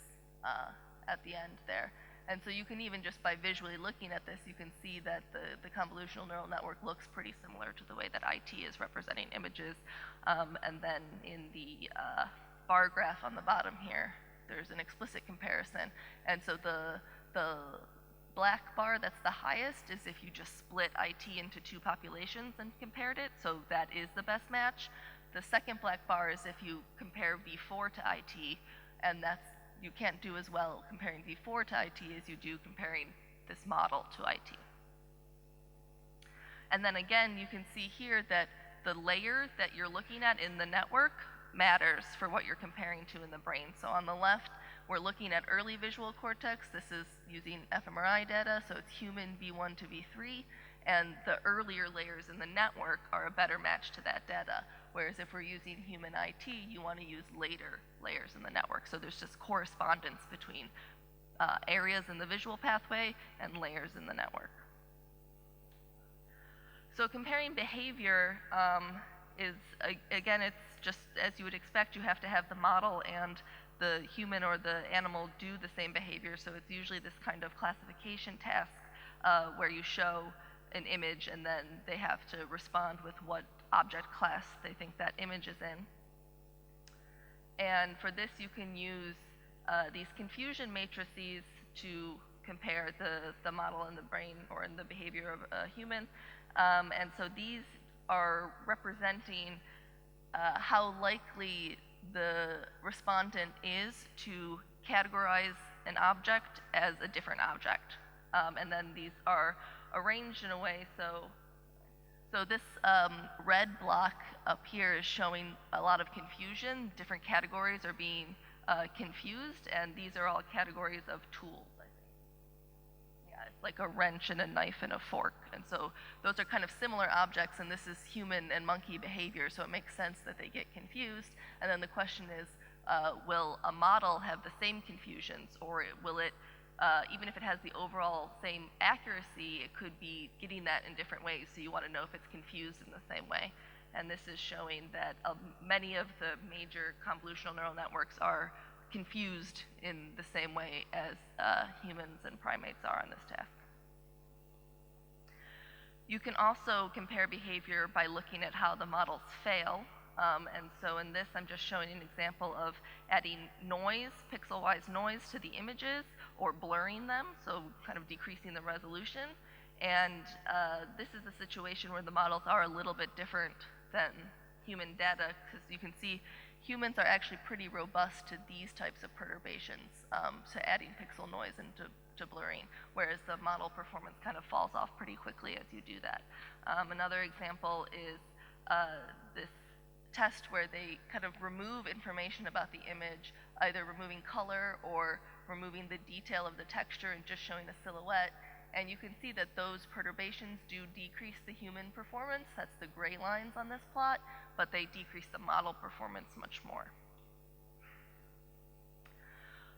at the end there. And so you can even just by visually looking at this, you can see that the convolutional neural network looks pretty similar to the way that IT is representing images. And then in the bar graph on the bottom here, there's an explicit comparison. And so the black bar that's the highest is if you just split IT into two populations and compared it. So that is the best match. The second black bar is if you compare V4 to IT, and you can't do as well comparing V4 to IT as you do comparing this model to IT. And then again, you can see here that the layer that you're looking at in the network matters for what you're comparing to in the brain. So on the left, we're looking at early visual cortex. This is using fMRI data, so it's human V1 to V3, and the earlier layers in the network are a better match to that data. Whereas if we're using human IT, you want to use later layers in the network. So there's just correspondence between areas in the visual pathway and layers in the network. So comparing behavior is, again, it's just as you would expect, you have to have the model and the human or the animal do the same behavior. So it's usually this kind of classification task where you show an image and then they have to respond with what object class they think that image is in. And for this, you can use these confusion matrices to compare the model in the brain or in the behavior of a human. And so these are representing how likely the respondent is to categorize an object as a different object. And then these are arranged in a way so this red block up here is showing a lot of confusion. Different categories are being confused, and these are all categories of tools, I think. Yeah, it's like a wrench and a knife and a fork. And so those are kind of similar objects, and this is human and monkey behavior, so it makes sense that they get confused. And then the question is, will a model have the same confusions, or will it, even if it has the overall same accuracy, it could be getting that in different ways, so you want to know if it's confused in the same way. And this is showing that many of the major convolutional neural networks are confused in the same way as humans and primates are on this task. You can also compare behavior by looking at how the models fail. And so in this, I'm just showing an example of adding noise, pixel-wise noise to the images, or blurring them, so kind of decreasing the resolution. And this is a situation where the models are a little bit different than human data, because you can see humans are actually pretty robust to these types of perturbations, to adding pixel noise and to blurring, whereas the model performance kind of falls off pretty quickly as you do that. Another example is this test where they kind of remove information about the image, either removing color or removing the detail of the texture and just showing a silhouette. And you can see that those perturbations do decrease the human performance. That's the gray lines on this plot, but they decrease the model performance much more.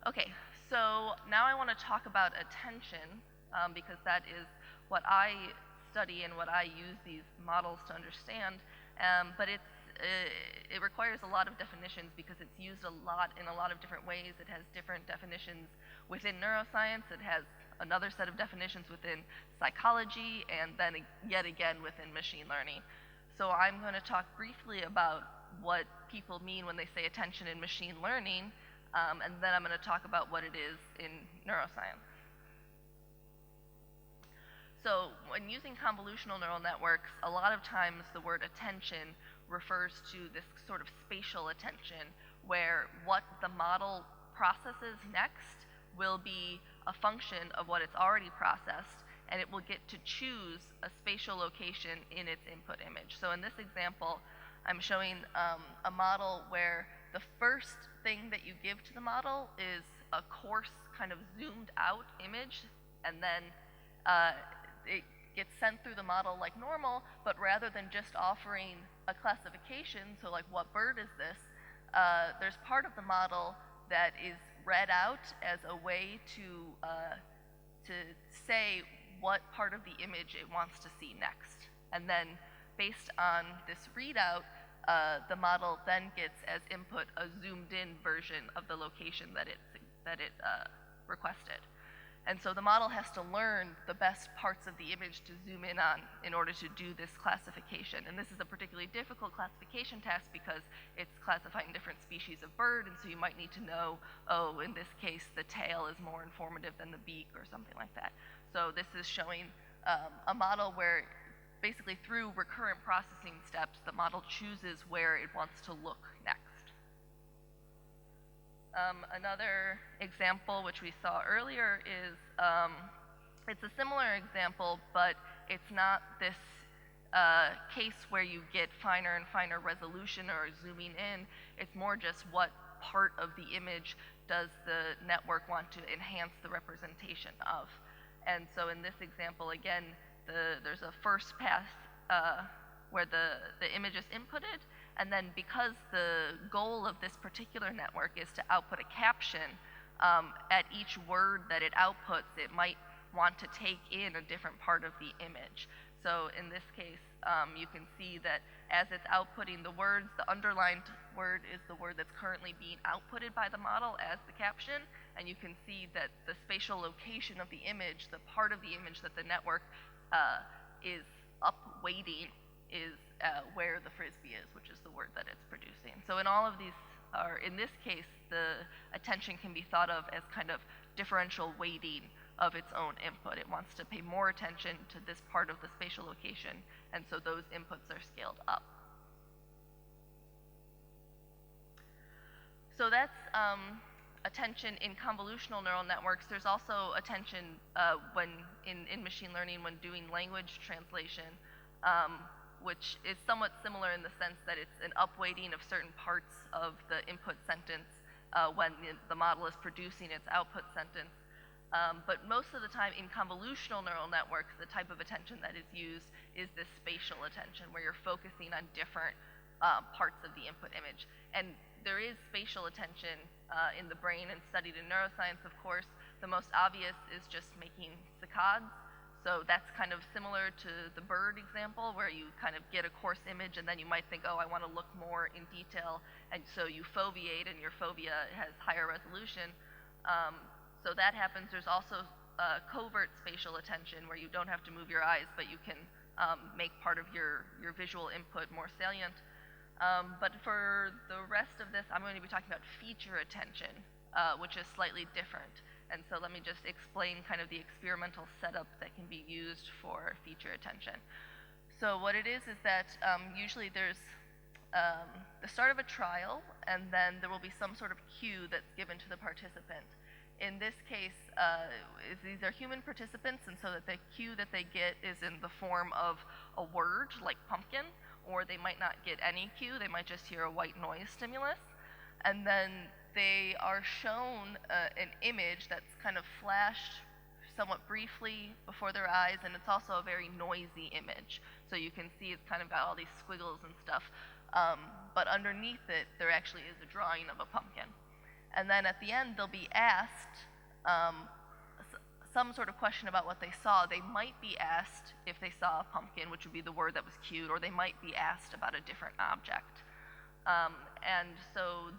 Okay, so now I want to talk about attention, because that is what I study and what I use these models to understand. But it requires a lot of definitions because it's used a lot in a lot of different ways. It has different definitions within neuroscience. It has another set of definitions within psychology, and then yet again within machine learning. So I'm going to talk briefly about what people mean when they say attention in machine learning, and then I'm going to talk about what it is in neuroscience. So when using convolutional neural networks, a lot of times the word attention refers to this sort of spatial attention, where what the model processes next will be a function of what it's already processed, and it will get to choose a spatial location in its input image. So in this example, I'm showing a model where the first thing that you give to the model is a coarse, kind of zoomed out image, and then it gets sent through the model like normal, but rather than just offering a classification, so like what bird is this, there's part of the model that is read out as a way to say what part of the image it wants to see next. And then based on this readout, the model then gets as input a zoomed in version of the location that it requested. And so the model has to learn the best parts of the image to zoom in on in order to do this classification. And this is a particularly difficult classification task because it's classifying different species of bird, and so you might need to know, oh, in this case, the tail is more informative than the beak or something like that. So this is showing a model where basically through recurrent processing steps, the model chooses where it wants to look next. Another example, which we saw earlier, is it's a similar example, but it's not this case where you get finer and finer resolution or zooming in. It's more just what part of the image does the network want to enhance the representation of. And so in this example, again, there's a first pass where the image is inputted, and then because the goal of this particular network is to output a caption, at each word that it outputs, it might want to take in a different part of the image. So in this case, you can see that as it's outputting the words, the underlined word is the word that's currently being outputted by the model as the caption, and you can see that the spatial location of the image, the part of the image that the network is upweighting, is where the frisbee is, which is the word that it's producing. So in all of these, or in this case, the attention can be thought of as kind of differential weighting of its own input. It wants to pay more attention to this part of the spatial location, and so those inputs are scaled up. So that's attention in convolutional neural networks. There's also attention when in machine learning when doing language translation, which is somewhat similar in the sense that it's an upweighting of certain parts of the input sentence when the model is producing its output sentence. But most of the time in convolutional neural networks, the type of attention that is used is this spatial attention, where you're focusing on different parts of the input image. And there is spatial attention in the brain and studied in neuroscience, of course. The most obvious is just making saccades. So that's kind of similar to the bird example, where you kind of get a coarse image and then you might think, oh, I want to look more in detail. And so you foveate, and your fovea has higher resolution. So that happens. There's also covert spatial attention, where you don't have to move your eyes, but you can make part of your visual input more salient. But for the rest of this, I'm going to be talking about feature attention, which is slightly different. And so let me just explain kind of the experimental setup that can be used for feature attention. So what it is that usually there's the start of a trial, and then there will be some sort of cue that's given to the participant. In this case, these are human participants, and so that the cue that they get is in the form of a word, like pumpkin, or they might not get any cue. They might just hear a white noise stimulus. And then they are shown an image that's kind of flashed somewhat briefly before their eyes, and it's also a very noisy image. So you can see it's kind of got all these squiggles and stuff, but underneath it, there actually is a drawing of a pumpkin. And then at the end, they'll be asked some sort of question about what they saw. They might be asked if they saw a pumpkin, which would be the word that was cued, or they might be asked about a different object. And so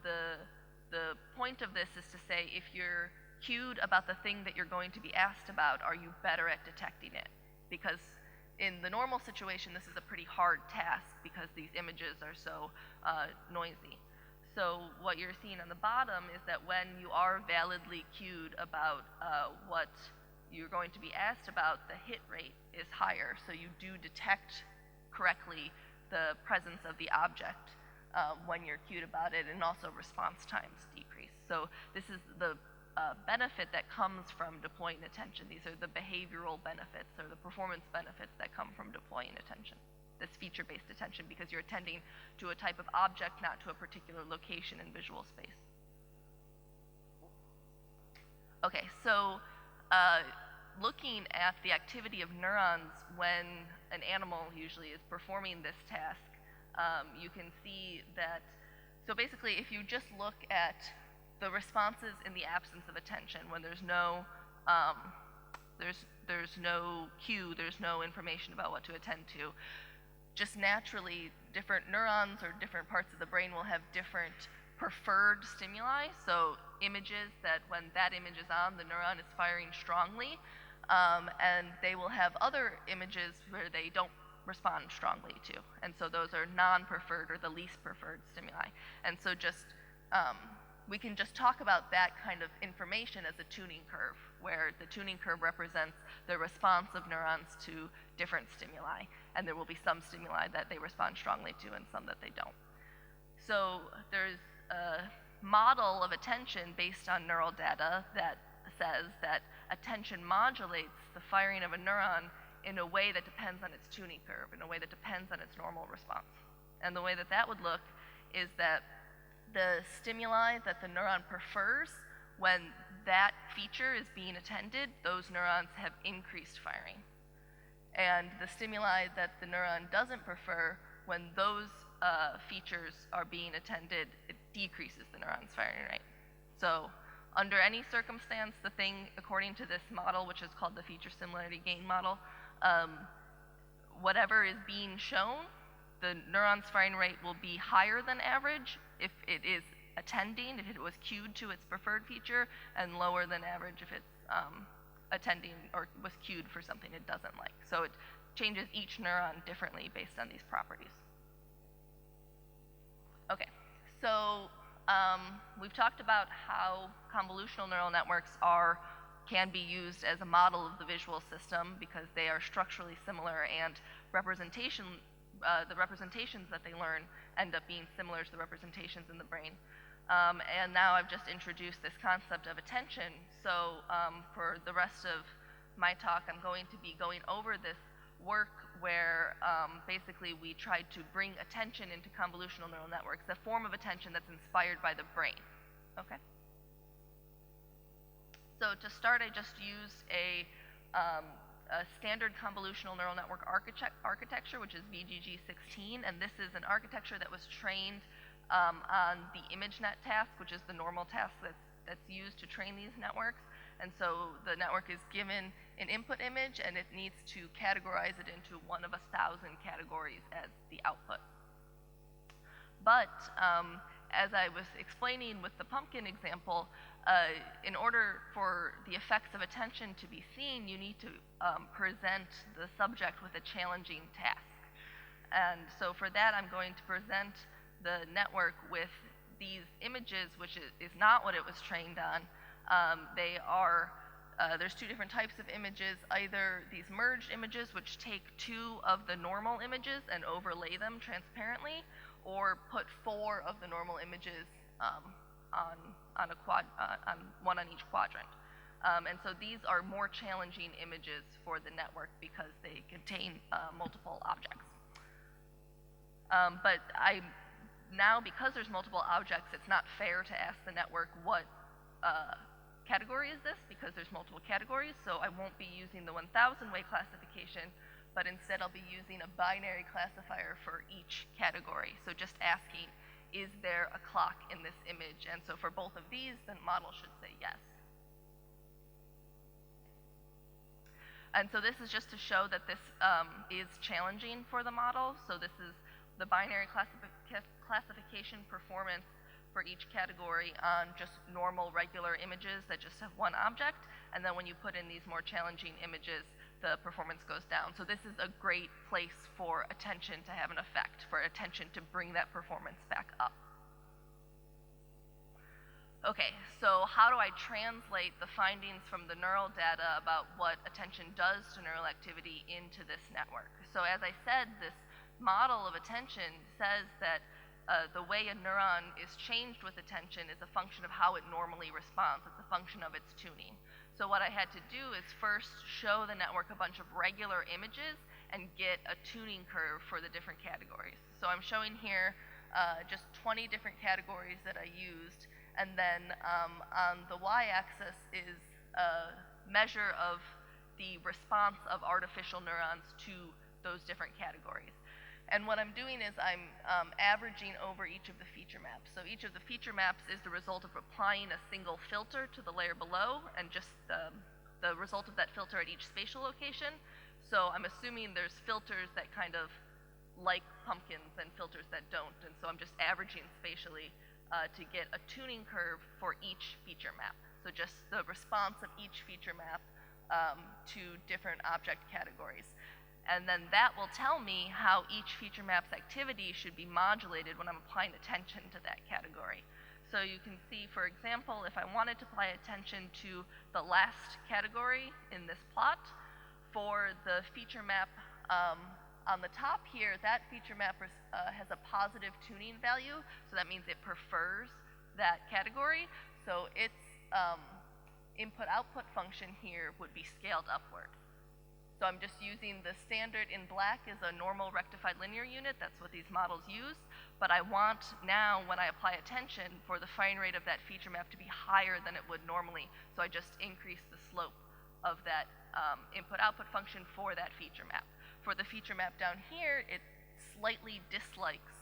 the point of this is to say, if you're cued about the thing that you're going to be asked about, are you better at detecting it? Because in the normal situation, this is a pretty hard task because these images are so noisy. So what you're seeing on the bottom is that when you are validly cued about what you're going to be asked about, the hit rate is higher. So you do detect correctly the presence of the object when you're cued about it, and also response times decrease. So this is the benefit that comes from deploying attention. These are the behavioral benefits or the performance benefits that come from deploying attention, this feature-based attention, because you're attending to a type of object, not to a particular location in visual space. Okay, so looking at the activity of neurons when an animal usually is performing this task, you can see that, so basically if you just look at the responses in the absence of attention, when there's no there's no cue, there's no information about what to attend to, just naturally different neurons or different parts of the brain will have different preferred stimuli. So images that when that image is on, the neuron is firing strongly, and they will have other images where they don't respond strongly to. And so those are non-preferred or the least preferred stimuli. And so just we can just talk about that kind of information as a tuning curve, where the tuning curve represents the response of neurons to different stimuli. And there will be some stimuli that they respond strongly to and some that they don't. So there's a model of attention based on neural data that says that attention modulates the firing of a neuron in a way that depends on its tuning curve, in a way that depends on its normal response. And the way that that would look is that the stimuli that the neuron prefers, when that feature is being attended, those neurons have increased firing. And the stimuli that the neuron doesn't prefer, when those features are being attended, it decreases the neuron's firing rate. So under any circumstance, the thing, according to this model, which is called the feature similarity gain model, whatever is being shown, the neuron's firing rate will be higher than average if it is attending, if it was cued to its preferred feature, and lower than average if it's attending or was cued for something it doesn't like. So it changes each neuron differently based on these properties. Okay, so we've talked about how convolutional neural networks can be used as a model of the visual system because they are structurally similar, and the representations that they learn end up being similar to the representations in the brain. And now I've just introduced this concept of attention. So for the rest of my talk, I'm going to be going over this work where basically we tried to bring attention into convolutional neural networks, a form of attention that's inspired by the brain. Okay? So to start, I just used a standard convolutional neural network architecture, which is VGG16, and this is an architecture that was trained on the ImageNet task, which is the normal task that's used to train these networks. And so the network is given an input image, and it needs to categorize it into one of 1,000 categories as the output. But as I was explaining with the pumpkin example, in order for the effects of attention to be seen, you need to present the subject with a challenging task. And so for that, I'm going to present the network with these images, which is not what it was trained on. There's two different types of images, either these merged images, which take two of the normal images and overlay them transparently, or put four of the normal images on one on each quadrant. And so these are more challenging images for the network because they contain multiple objects. But now, because there's multiple objects, it's not fair to ask the network what category is this, because there's multiple categories. So I won't be using the 1,000-way classification, but instead I'll be using a binary classifier for each category. So just asking, is there a clock in this image? And so for both of these, the model should say yes. And so this is just to show that this is challenging for the model. So this is the binary classification performance for each category on just normal, regular images that just have one object. And then when you put in these more challenging images, the performance goes down. So this is a great place for attention to have an effect, for attention to bring that performance back up. Okay, so how do I translate the findings from the neural data about what attention does to neural activity into this network? So as I said, this model of attention says that the way a neuron is changed with attention is a function of how it normally responds. It's a function of its tuning. So what I had to do is first show the network a bunch of regular images and get a tuning curve for the different categories. So I'm showing here just 20 different categories that I used, and then on the y-axis is a measure of the response of artificial neurons to those different categories. And what I'm doing is I'm averaging over each of the feature maps. So each of the feature maps is the result of applying a single filter to the layer below, and just the result of that filter at each spatial location. So I'm assuming there's filters that kind of like pumpkins and filters that don't. And so I'm just averaging spatially to get a tuning curve for each feature map. So just the response of each feature map to different object categories. And then that will tell me how each feature map's activity should be modulated when I'm applying attention to that category. So you can see, for example, if I wanted to apply attention to the last category in this plot, for the feature map on the top here, that feature map has a positive tuning value, so that means it prefers that category. So its input-output function here would be scaled upward. So I'm just using the standard in black is a normal rectified linear unit. That's what these models use. But I want now, when I apply attention, for the firing rate of that feature map to be higher than it would normally. So I just increase the slope of that input-output function for that feature map. For the feature map down here, it slightly dislikes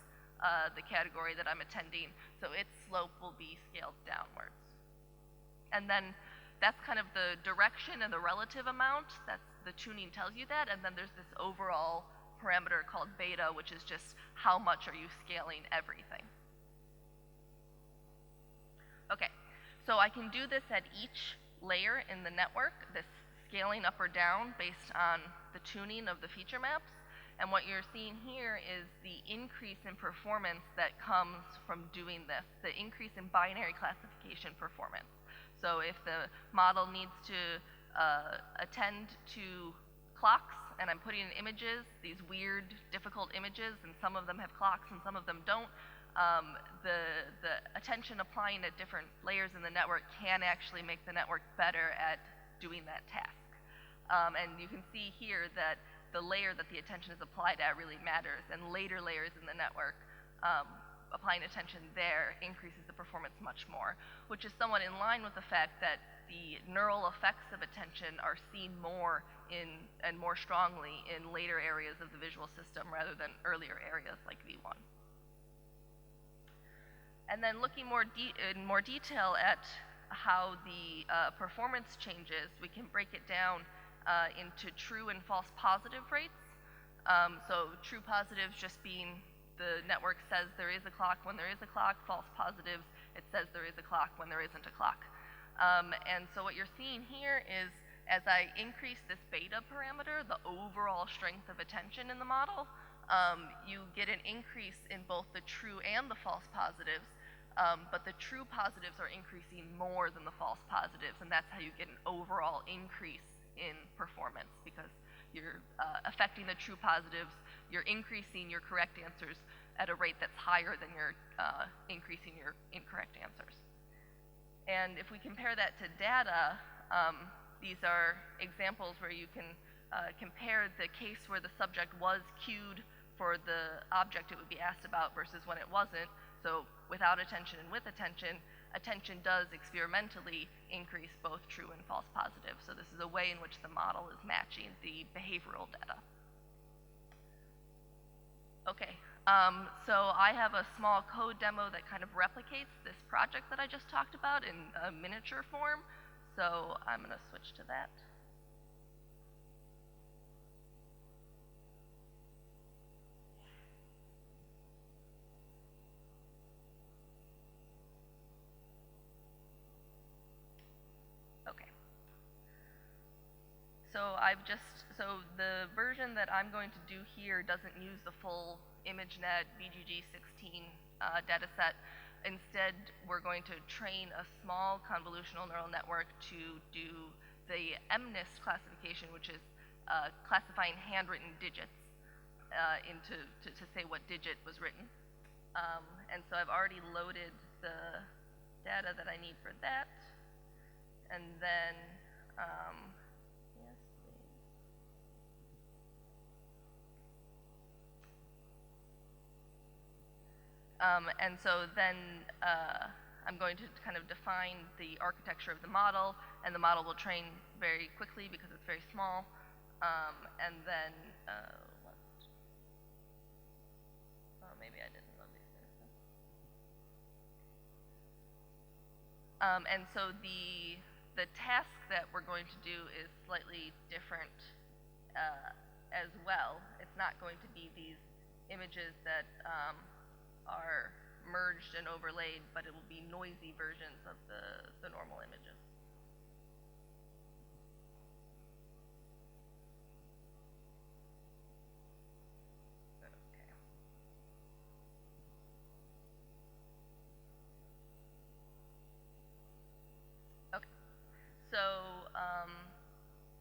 the category that I'm attending. So its slope will be scaled downwards. And then that's kind of the direction and the relative amount. The tuning tells you that, and then there's this overall parameter called beta, which is just how much are you scaling everything. Okay, so I can do this at each layer in the network, this scaling up or down based on the tuning of the feature maps. And what you're seeing here is the increase in performance that comes from doing this, the increase in binary classification performance. So if the model needs to attend to clocks, and I'm putting in images, these weird, difficult images, and some of them have clocks and some of them don't, the attention applying at different layers in the network can actually make the network better at doing that task. And you can see here that the layer that the attention is applied at really matters, and later layers in the network, applying attention there increases the performance much more, which is somewhat in line with the fact that the neural effects of attention are seen more in and more strongly in later areas of the visual system rather than earlier areas like V1. And then looking in more detail at how the performance changes, we can break it down into true and false positive rates. So true positives just being the network says there is a clock when there is a clock. False positives, it says there is a clock when there isn't a clock. And so what you're seeing here is as I increase this beta parameter, the overall strength of attention in the model, you get an increase in both the true and the false positives. But the true positives are increasing more than the false positives, and that's how you get an overall increase in performance, because you're affecting the true positives, you're increasing your correct answers at a rate that's higher than you're increasing your incorrect answers. And if we compare that to data, these are examples where you can compare the case where the subject was cued for the object it would be asked about versus when it wasn't. So without attention and with attention, attention does experimentally increase both true and false positives. So this is a way in which the model is matching the behavioral data. Okay, so I have a small code demo that kind of replicates this project that I just talked about in a miniature form. So I'm going to switch to that. Okay. So the version that I'm going to do here doesn't use the full ImageNet VGG16 data set. Instead, we're going to train a small convolutional neural network to do the MNIST classification, which is classifying handwritten digits to say what digit was written. And so I've already loaded the data that I need for that. And then, yes, please. And so then I'm going to kind of define the architecture of the model, and the model will train very quickly because it's very small. And then, maybe I didn't load these things. And so the task that we're going to do is slightly different as well. It's not going to be these images that are merged and overlaid, but it will be noisy versions of the normal images. Okay. So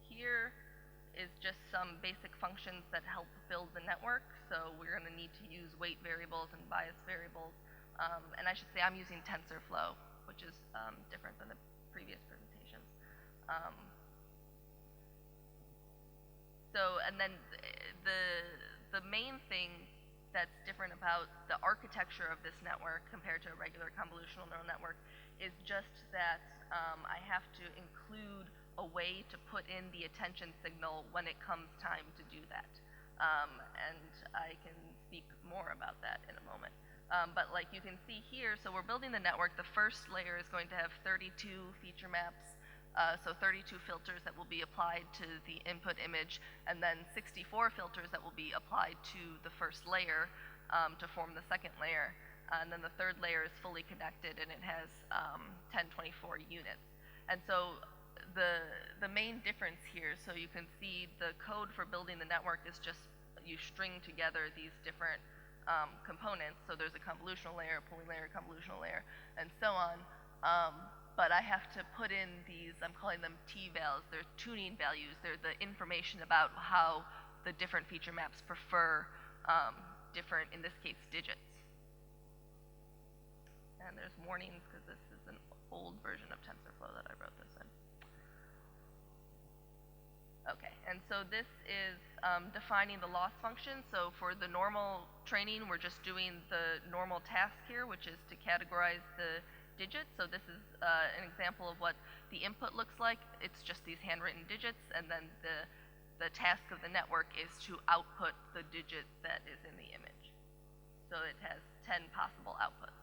here is just some basic functions that help build the network. So we're going to need to use weight variables and bias variables. And I should say I'm using TensorFlow, which is different than the previous presentations. And then the main thing that's different about the architecture of this network compared to a regular convolutional neural network is just that I have to include a way to put in the attention signal when it comes time to do that. And I can speak more about that in a moment. But like you can see here, so we're building the network. The first layer is going to have 32 feature maps. So 32 filters that will be applied to the input image, and then 64 filters that will be applied to the first layer to form the second layer. And then the third layer is fully connected, and it has 1024 units. And so the main difference here, so you can see the code for building the network is just you string together these different components. So there's a convolutional layer, a pooling layer, convolutional layer, and so on. But I have to put in these, I'm calling them T-vals, they're tuning values. They're the information about how the different feature maps prefer different, in this case, digits. And there's warnings because this is an old version of TensorFlow that I wrote this in. Okay, and so this is defining the loss function. So for the normal training, we're just doing the normal task here, which is to categorize the digits. So this is an example of what the input looks like. It's just these handwritten digits, and then the task of the network is to output the digit that is in the image. So it has 10 possible outputs.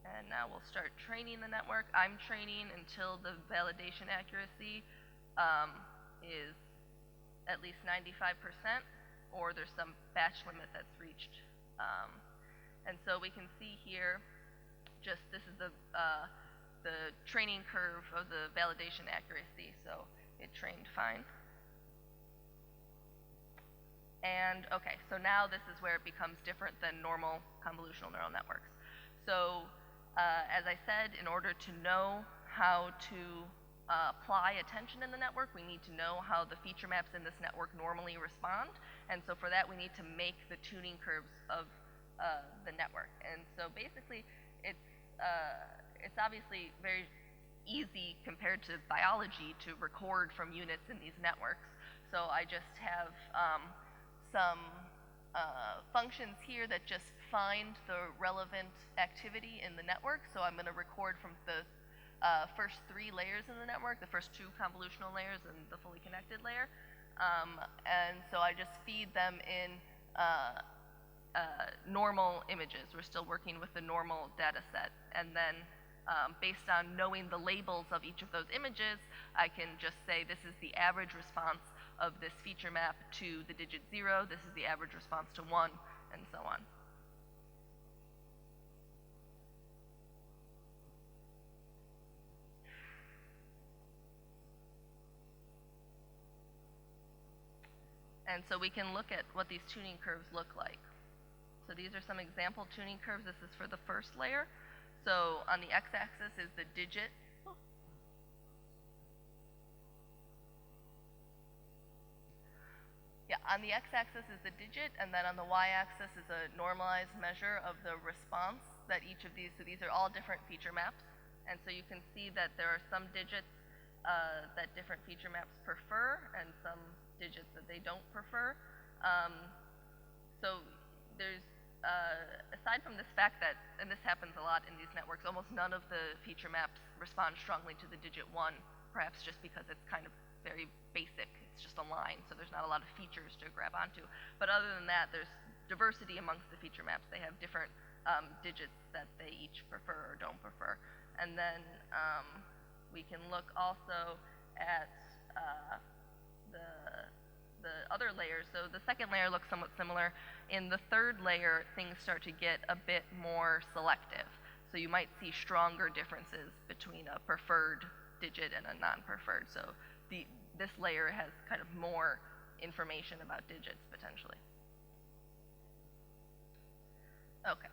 And now we'll start training the network. I'm training until the validation accuracy is at least 95%, or there's some batch limit that's reached. And so we can see here, just this is the training curve of the validation accuracy. So it trained fine. And okay, so now this is where it becomes different than normal convolutional neural networks. So as I said, in order to know how to apply attention in the network, we need to know how the feature maps in this network normally respond. And so for that, we need to make the tuning curves of the network. And so basically, it's obviously very easy compared to biology to record from units in these networks. So I just have some functions here that just find the relevant activity in the network. So I'm going to record from the first 3 layers in the network, the first 2 convolutional layers and the fully connected layer. And so I just feed them in normal images. We're still working with the normal data set. And then based on knowing the labels of each of those images, I can just say this is the average response of this feature map to the digit 0, this is the average response to 1, and so on. And so we can look at what these tuning curves look like. So these are some example tuning curves. This is for the first layer. So on the x-axis is the digit. Yeah, on the x-axis is the digit, and then on the y-axis is a normalized measure of the response that each of these, so these are all different feature maps. And so you can see that there are some digits that different feature maps prefer, and some digits that they don't prefer. So there's, aside from this fact that, and this happens a lot in these networks, almost none of the feature maps respond strongly to the digit 1, perhaps just because it's kind of very basic. It's just a line, so there's not a lot of features to grab onto. But other than that, there's diversity amongst the feature maps. They have different digits that they each prefer or don't prefer. And then we can look also at the other layers. So the second layer looks somewhat similar. In the third layer, things start to get a bit more selective. So you might see stronger differences between a preferred digit and a non-preferred. So this layer has kind of more information about digits, potentially. Okay.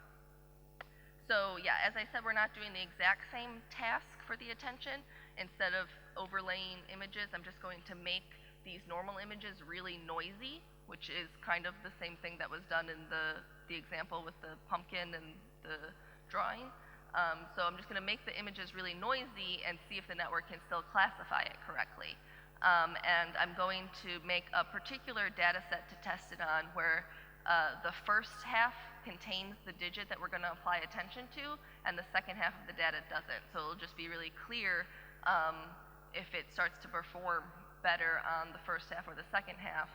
So yeah, as I said, we're not doing the exact same task for the attention. Instead of overlaying images, I'm just going to make these normal images really noisy, which is kind of the same thing that was done in the example with the pumpkin and the drawing. So I'm just going to make the images really noisy and see if the network can still classify it correctly. And I'm going to make a particular data set to test it on where the first half contains the digit that we're going to apply attention to, and the second half of the data doesn't. So it'll just be really clear if it starts to perform better on the first half or the second half.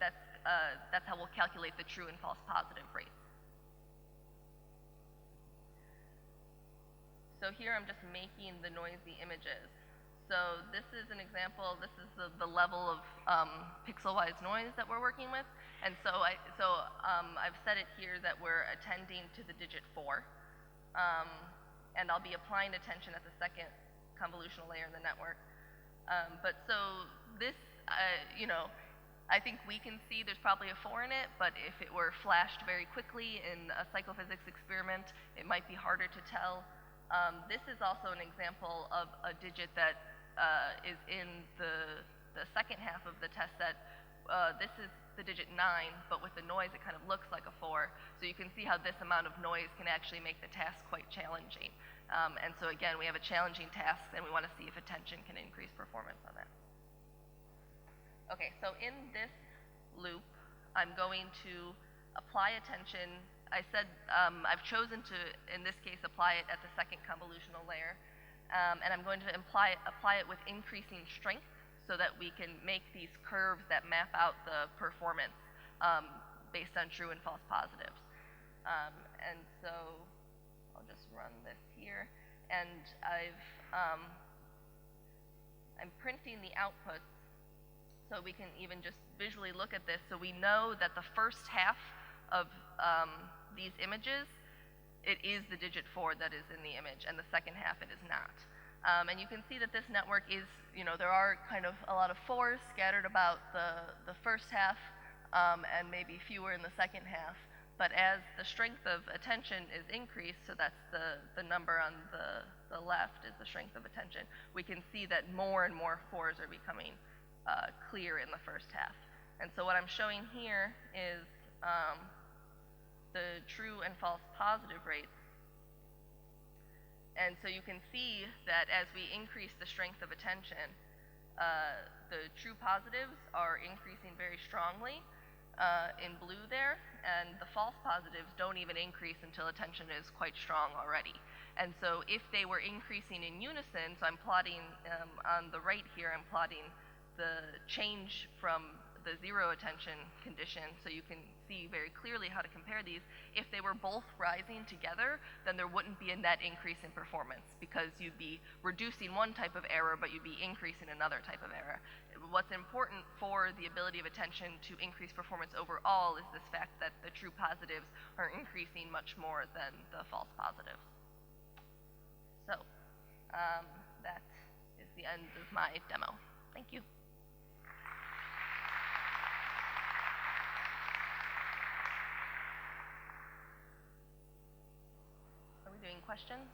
That's how we'll calculate the true and false positive rates. So here I'm just making the noisy images. So this is an example, this is the level of pixel-wise noise that we're working with. And so I've set it here that we're attending to the digit 4. And I'll be applying attention at the second convolutional layer in the network. But so this, you know, I think we can see there's probably a 4 in it, but if it were flashed very quickly in a psychophysics experiment, it might be harder to tell. This is also an example of a digit that is in the second half of the test set. This is the digit 9, but with the noise it kind of looks like a 4. So you can see how this amount of noise can actually make the task quite challenging. And so again, we have a challenging task and we want to see if attention can increase performance on that. Okay, so in this loop, I'm going to apply attention. I said I've chosen to, in this case, apply it at the second convolutional layer. And I'm going to apply it with increasing strength so that we can make these curves that map out the performance based on true and false positives. And so I'll just run this here. And I'm printing the outputs so we can even just visually look at this. So we know that the first half of these images, it is the digit 4 that is in the image, and the second half it is not. And you can see that this network is, you know, there are kind of a lot of 4s scattered about the first half and maybe fewer in the second half. But as the strength of attention is increased, so that's the number on the left is the strength of attention, we can see that more and more 4s are becoming clear in the first half. And so what I'm showing here is the true and false positive rates. And so you can see that as we increase the strength of attention, the true positives are increasing very strongly in blue there, and the false positives don't even increase until attention is quite strong already. And so if they were increasing in unison, so I'm plotting on the right here, I'm plotting the change from the 0 attention condition, so you can see very clearly how to compare these. If they were both rising together, then there wouldn't be a net increase in performance because you'd be reducing one type of error, but you'd be increasing another type of error. What's important for the ability of attention to increase performance overall is this fact that the true positives are increasing much more than the false positives. So that is the end of my demo. Thank you. Are we doing questions?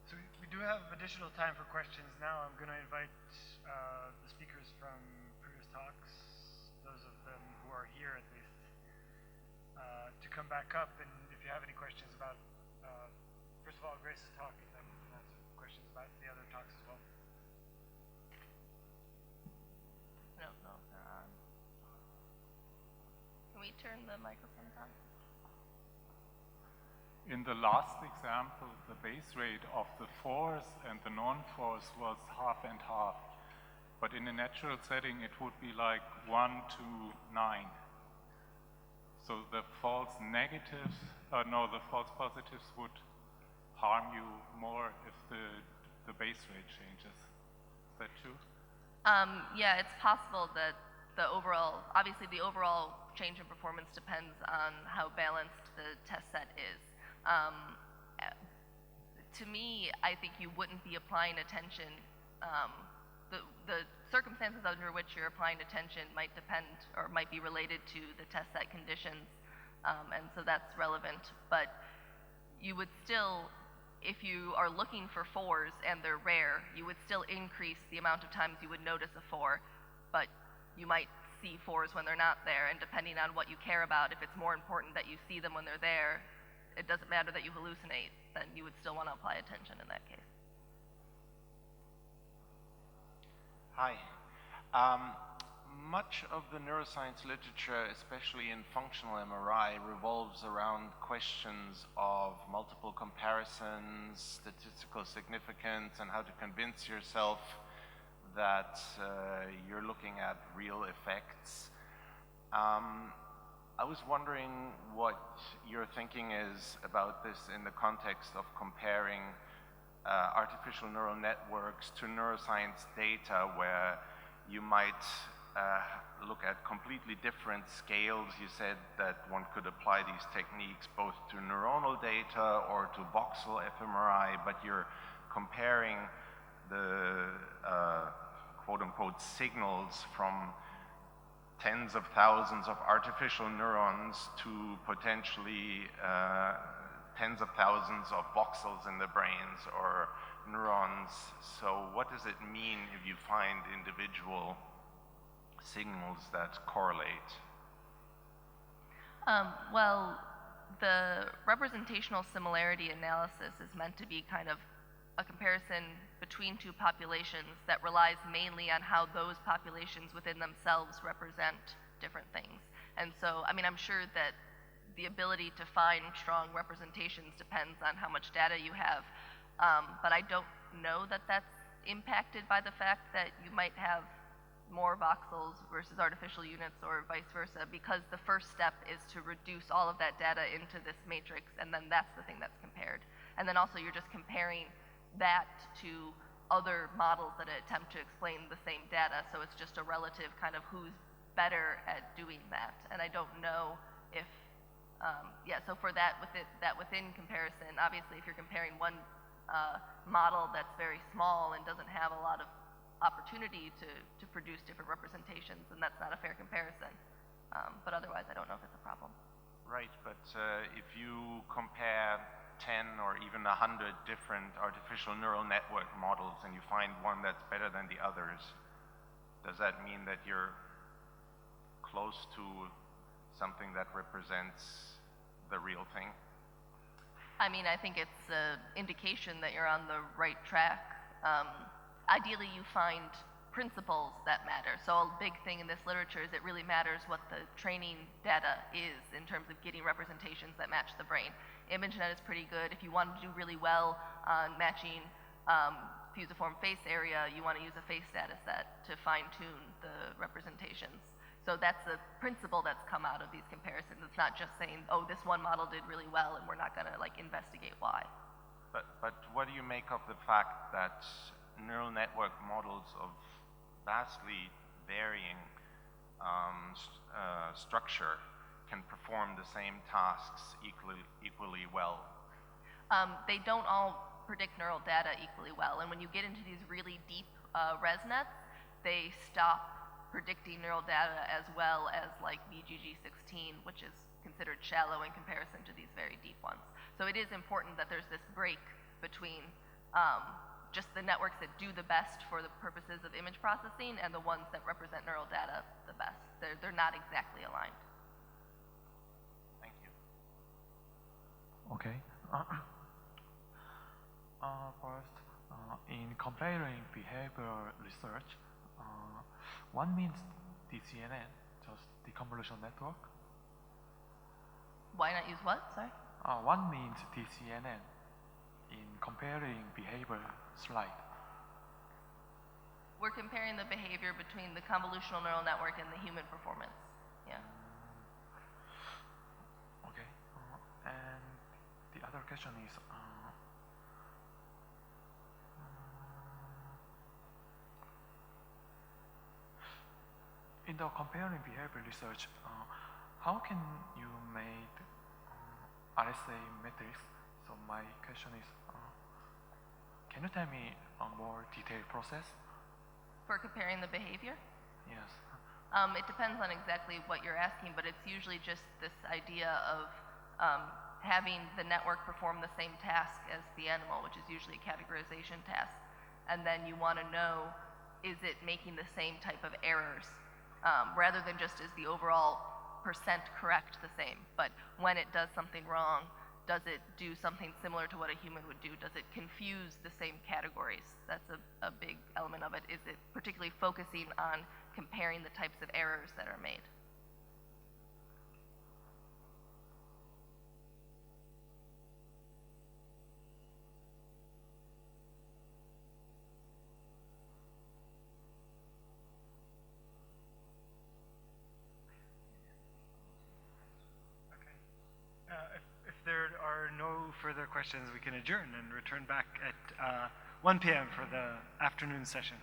So we do have additional time for questions now. I'm going to invite the speakers from previous talks, those of them who are here at least, to come back up. And if you have any questions about, first of all, Grace's talk, and then answer questions about the other talks as well. No, they're on. Can we turn the microphones on? In the last example, the base rate of the 4s and the non-4s was half and half. But in a natural setting, it would be like 1 to 9. So the false negatives, the false positives would harm you more if the base rate changes. Is that true? Yeah, it's possible that obviously the overall change in performance depends on how balanced the test set is. To me, I think you wouldn't be applying attention. The circumstances under which you're applying attention might depend or might be related to the test set conditions, and so that's relevant. But you would still, if you are looking for 4s and they're rare, you would still increase the amount of times you would notice a 4, but you might see 4s when they're not there, and depending on what you care about, if it's more important that you see them when they're there, it doesn't matter that you hallucinate, then you would still want to apply attention in that case. Hi. Much of the neuroscience literature, especially in functional MRI, revolves around questions of multiple comparisons, statistical significance, and how to convince yourself that you're looking at real effects. I was wondering what your thinking is about this in the context of comparing artificial neural networks to neuroscience data, where you might look at completely different scales. You said that one could apply these techniques both to neuronal data or to voxel fMRI, but you're comparing the quote-unquote signals from tens of thousands of artificial neurons to potentially tens of thousands of voxels in the brains or neurons. So what does it mean if you find individual signals that correlate? Well, the representational similarity analysis is meant to be kind of a comparison between two populations that relies mainly on how those populations within themselves represent different things. And so, I mean, I'm sure that the ability to find strong representations depends on how much data you have, but I don't know that that's impacted by the fact that you might have more voxels versus artificial units or vice versa, because the first step is to reduce all of that data into this matrix, and then that's the thing that's compared. And then also you're just comparing that to other models that attempt to explain the same data, so it's just a relative kind of who's better at doing that. And I don't know if, so for that within comparison, obviously if you're comparing one model that's very small and doesn't have a lot of opportunity to produce different representations, and that's not a fair comparison. But otherwise, I don't know if it's a problem. Right, but if you compare 10 or even 100 different artificial neural network models and you find one that's better than the others, does that mean that you're close to something that represents the real thing? I mean, I think it's an indication that you're on the right track. Ideally, you find principles that matter. So a big thing in this literature is it really matters what the training data is in terms of getting representations that match the brain. ImageNet is pretty good. If you want to do really well on matching fusiform face area, you want to use a face data set to fine-tune the representations. So that's the principle that's come out of these comparisons. It's not just saying, oh, this one model did really well and we're not going to like investigate why. But what do you make of the fact that neural network models of vastly varying structure can perform the same tasks equally well? They don't all predict neural data equally well, and when you get into these really deep ResNets, they stop predicting neural data as well as like VGG16, which is considered shallow in comparison to these very deep ones. So it is important that there's this break between just the networks that do the best for the purposes of image processing and the ones that represent neural data the best. They're not exactly aligned. Thank you. Okay. First, in comparing behavioral research, one means DCNN, just the convolutional network. Why not use what? Sorry? One means DCNN in comparing behavior slide. We're comparing the behavior between the convolutional neural network and the human performance. Yeah. Okay. And the other question is, in the comparing behavior research, how can you make RSA metrics? So my question is, can you tell me a more detailed process? For comparing the behavior? Yes. It depends on exactly what you're asking, but it's usually just this idea of having the network perform the same task as the animal, which is usually a categorization task. And then you want to know, is it making the same type of errors? Rather than just is the overall percent correct the same, but when it does something wrong, does it do something similar to what a human would do? Does it confuse the same categories? That's a big element of it. Is it particularly focusing on comparing the types of errors that are made? further questions, we can adjourn and return back at 1 p.m. for the afternoon session.